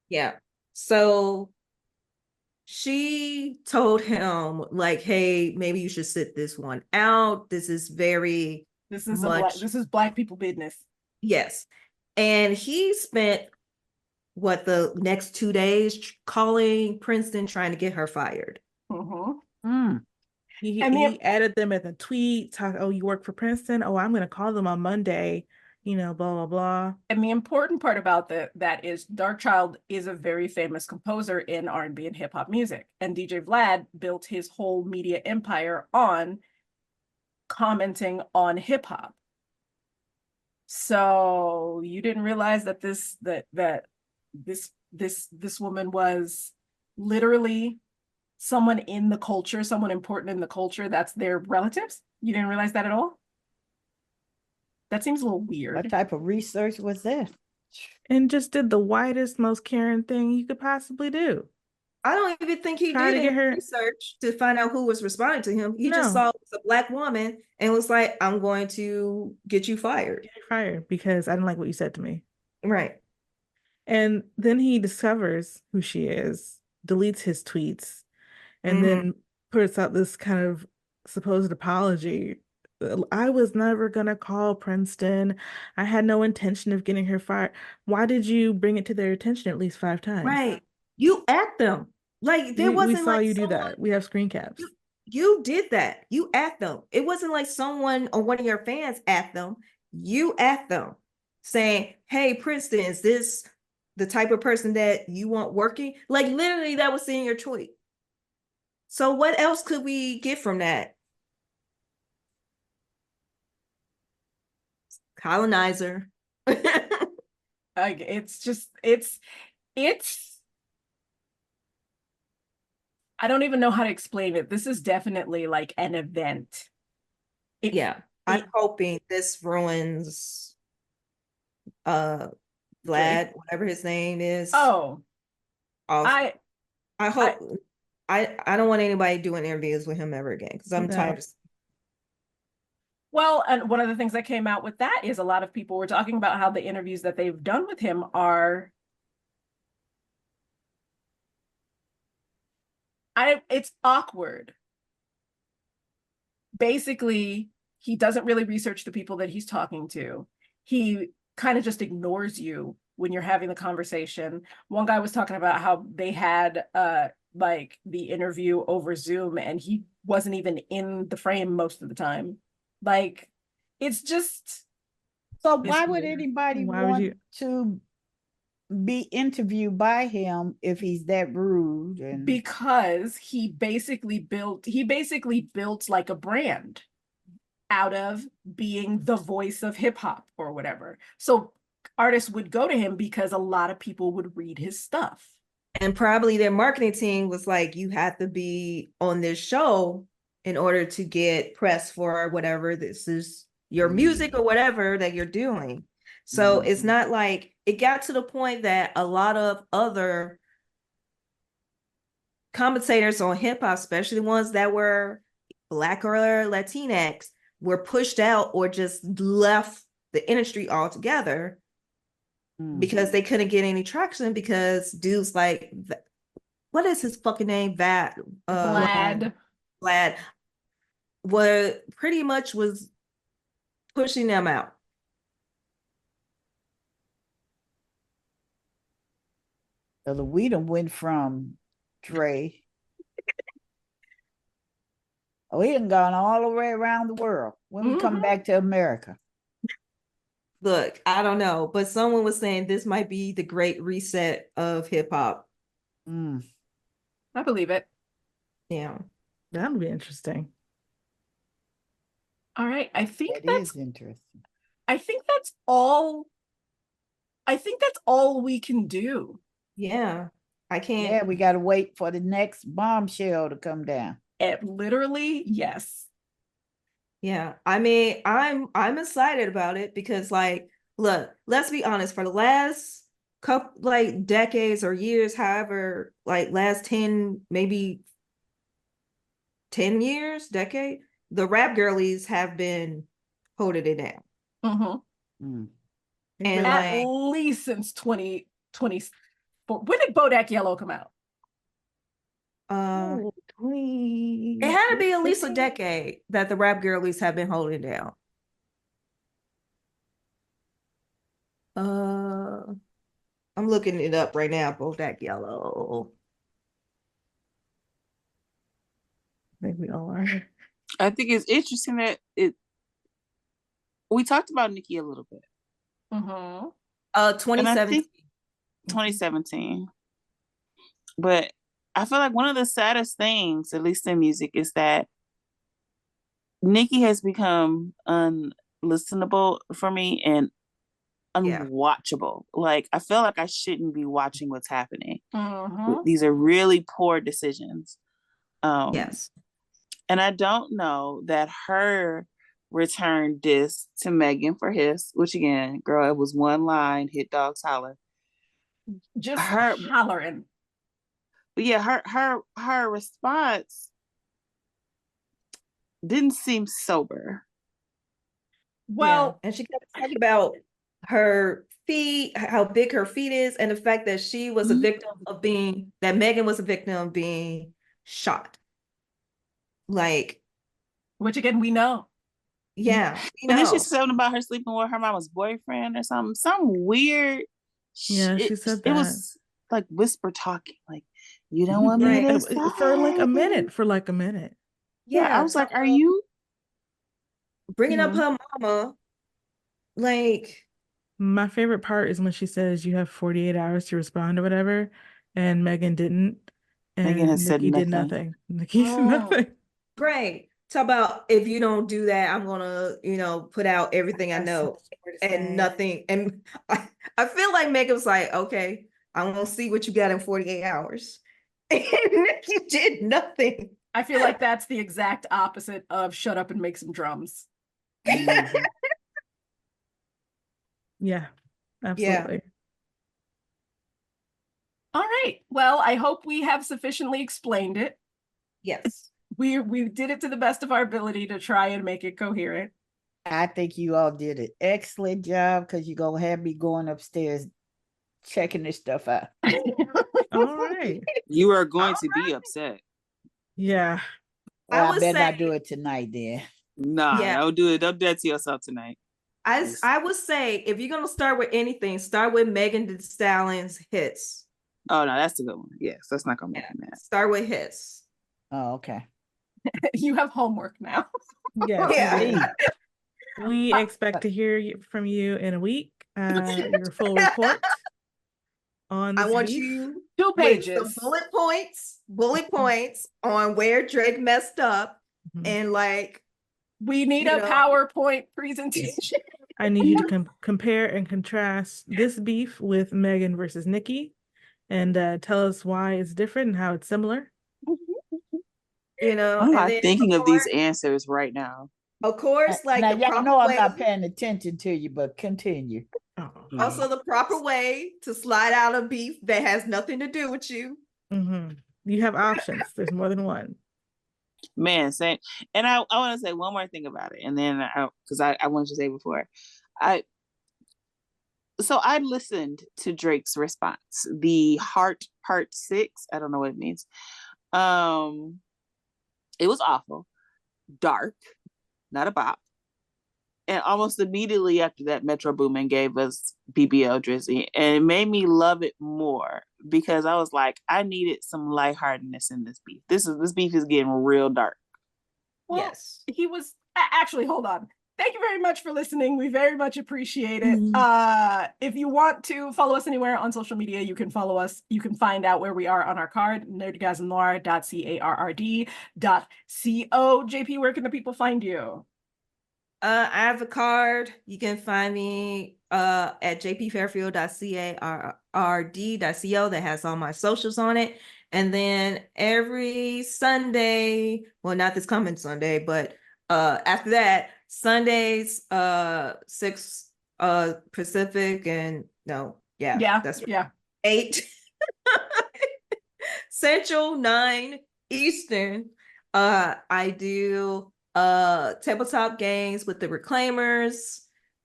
Yeah. So she told him like, hey, maybe you should sit this one out. This is Black people business. Yes. And he spent the next 2 days calling Princeton trying to get her fired. He added them in the tweet, you work for Princeton? Oh, I'm going to call them on Monday blah, blah, blah. And the important part about that is Darkchild is a very famous composer in R&B and hip hop music. And DJ Vlad built his whole media empire on commenting on hip hop. So you didn't realize that this woman was literally someone in the culture, someone important in the culture, that's their relatives? You didn't realize that at all? That seems a little weird. What type of research was that? And just did the whitest, most caring thing you could possibly do. I don't even think he Try did to get any her- research to find out who was responding to him. He No. just saw it was a Black woman and was like, I'm going to get you fired. Get her fired because I didn't like what you said to me. Right. And then he discovers who she is, deletes his tweets, and then puts out this kind of supposed apology. I was never going to call Princeton. I had no intention of getting her fired. Why did you bring it to their attention at least 5 times? Right. You at them. Like there wasn't we saw like you do someone, that. We have screen caps. You did that. You at them. It wasn't like someone or one of your fans at them. You at them saying, hey, Princeton, is this the type of person that you want working? Like literally that was in your tweet. So what else could we get from that? Colonizer. Like it's I don't even know how to explain it. This is definitely like an event. I'm hoping this ruins Vlad, whatever his name is. Oh, I hope I don't want anybody doing interviews with him ever again because I'm tired of. Well, and one of the things that came out with that is a lot of people were talking about how the interviews that they've done with him are it's awkward. Basically, he doesn't really research the people that he's talking to. He kind of just ignores you when you're having the conversation. One guy was talking about how they had like the interview over Zoom and he wasn't even in the frame most of the time. Like it's just so why would anybody want to be interviewed by him if he's that rude? And because he basically built like a brand out of being the voice of hip hop or whatever. So artists would go to him because a lot of people would read his stuff. And probably their marketing team was like, you have to be on this show in order to get press for whatever this is, your music or whatever that you're doing. So it's not like it got to the point that a lot of other commentators on hip hop, especially the ones that were Black or Latinx, were pushed out or just left the industry altogether because they couldn't get any traction because dudes like, what is his fucking name? Vlad pretty much was pushing them out. So we done went from Dre. We done gone all the way around the world. When we come back to America. Look, I don't know, but someone was saying this might be the great reset of hip hop. I believe it. Yeah. That would be interesting. All right. I think that is interesting. I think that's all we can do. Yeah. I can't. Yeah, we got to wait for the next bombshell to come down. Literally, yes. Yeah. I mean, I'm excited about it because like, look, let's be honest, for the last couple like decades or years, however, like last 10, maybe 10 years, decade, the rap girlies have been holding it down. And at least since 2024. When did Bodak Yellow come out? It had to be at least a decade that the rap girlies have been holding down. I'm looking it up right now. Bodak Yellow. I think we all are. I think it's interesting that we talked about Nicki a little bit. Mm-hmm. 2017. 2017. But I feel like one of the saddest things, at least in music, is that Nicki has become unlistenable for me and unwatchable. Like, I feel like I shouldn't be watching what's happening. Mm-hmm. These are really poor decisions. Yes. And I don't know that her return diss to Megan for Hiss, which again, girl, it was one line, hit dogs holler. Just hollering. But yeah, her response didn't seem sober. Well, and she kept talking about her feet, how big her feet is, and the fact that she was a victim of that Megan was a victim of being shot. Like, which again, we know. Yeah. But then she said something about her sleeping with her mama's boyfriend or something. Some weird. Yeah, she said that. It was like whisper talking. Like, you don't want me to say. For like a minute. Yeah, I was like, are you bringing up her mama? Like, my favorite part is when she says you have 48 hours to respond or whatever, and Megan didn't, and Megan has Nicki said did nothing. Nicki said nothing. Right. Talk about, if you don't do that, I'm gonna, put out everything I know and nothing. And I feel like Megan was like, okay, I'm gonna see what you got in 48 hours. And you did nothing. I feel like that's the exact opposite of shut up and make some drums. Yeah, absolutely. Yeah. All right. Well, I hope we have sufficiently explained it. Yes. We did it to the best of our ability to try and make it coherent. I think you all did an excellent job, because you're going to have me going upstairs checking this stuff out. All right. You are going to be upset. Yeah. Well, I better not do it tonight then. Nah, don't do it. Don't do that to yourself tonight. I would say, if you're gonna start with anything, start with Megan Thee Stallion's hits. Oh no, that's a good one. Yes, that's not gonna make me mad. Start with hits. Oh, okay. You have homework now. Yes, we expect to hear from you in a week. Your full report on this I want beef. you 2 pages. With some bullet points on where Drake messed up, and like, we need a PowerPoint presentation. I need you to compare and contrast this beef with Megan versus Nicki, and tell us why it's different and how it's similar. I'm not thinking of these answers right now. Of course, like, now y'all know I'm not paying attention to you, but continue. Also, the proper way to slide out a beef that has nothing to do with you. You have options. There's more than one. Man, same. And I want to say one more thing about it, and then because I wanted to say before, I listened to Drake's response, the heart part 6. I don't know what it means. It was awful, dark, not a bop. And almost immediately after that, Metro Boomin gave us BBL Drizzy, and it made me love it more, because I was like, I needed some lightheartedness in this beef. This beef is getting real dark. Well, yes, he was actually. Hold on. Thank you very much for listening. We very much appreciate it. If you want to follow us anywhere on social media, you can follow us. You can find out where we are on our card, nerdgasmnoire.carrd.co. JP, where can the people find you? I have a card. You can find me at jpfairfield.carrd.co that has all my socials on it. And then every Sunday, well, not this coming Sunday, but after that, Sundays, 6 Pacific, and that's right. 8 Central, 9 Eastern. I do tabletop games with the Reclaimers.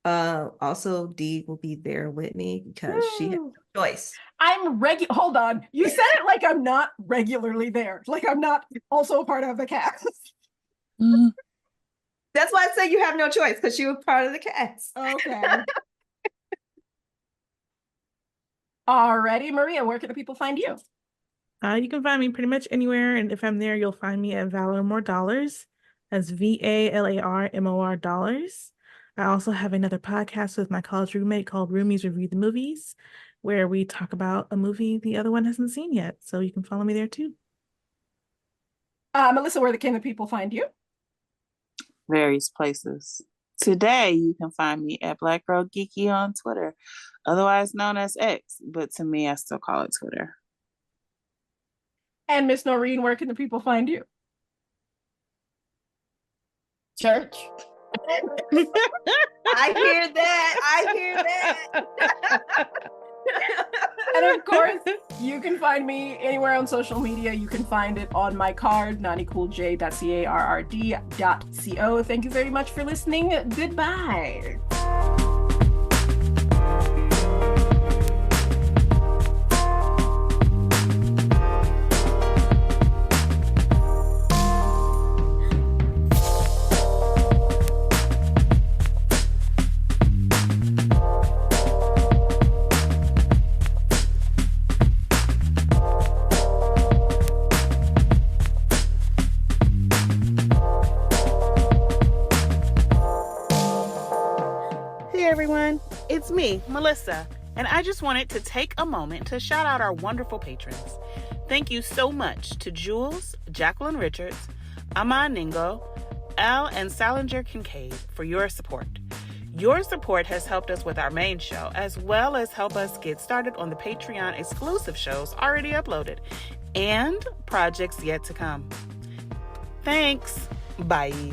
Also, Dee will be there with me because she has no choice. Hold on. You said it like I'm not regularly there. Like I'm not also a part of the cast. That's why I say you have no choice, because she was part of the cast. Okay. Alrighty, Maria, where can the people find you? You can find me pretty much anywhere, and if I'm there, you'll find me at Valor More Dollars. That's VALARMOR dollars. I also have another podcast with my college roommate called Roomies Review the Movies, where we talk about a movie the other one hasn't seen yet. So you can follow me there too. Melissa, where can the people find you? Various places. Today, you can find me at Black Girl Geeky on Twitter, otherwise known as X, but to me, I still call it Twitter. And Miss Noreen, where can the people find you? Church. I hear that. And of course, you can find me anywhere on social media. You can find it on my card, nanicoolj.carrd.co. Thank you very much for listening. Goodbye. It's me, Melissa, and I just wanted to take a moment to shout out our wonderful patrons. Thank you so much to Jules, Jacqueline Richards, Ama Ningo, Al and Salinger Kincaid for your support. Your support has helped us with our main show, as well as help us get started on the Patreon exclusive shows already uploaded and projects yet to come. Thanks. Bye.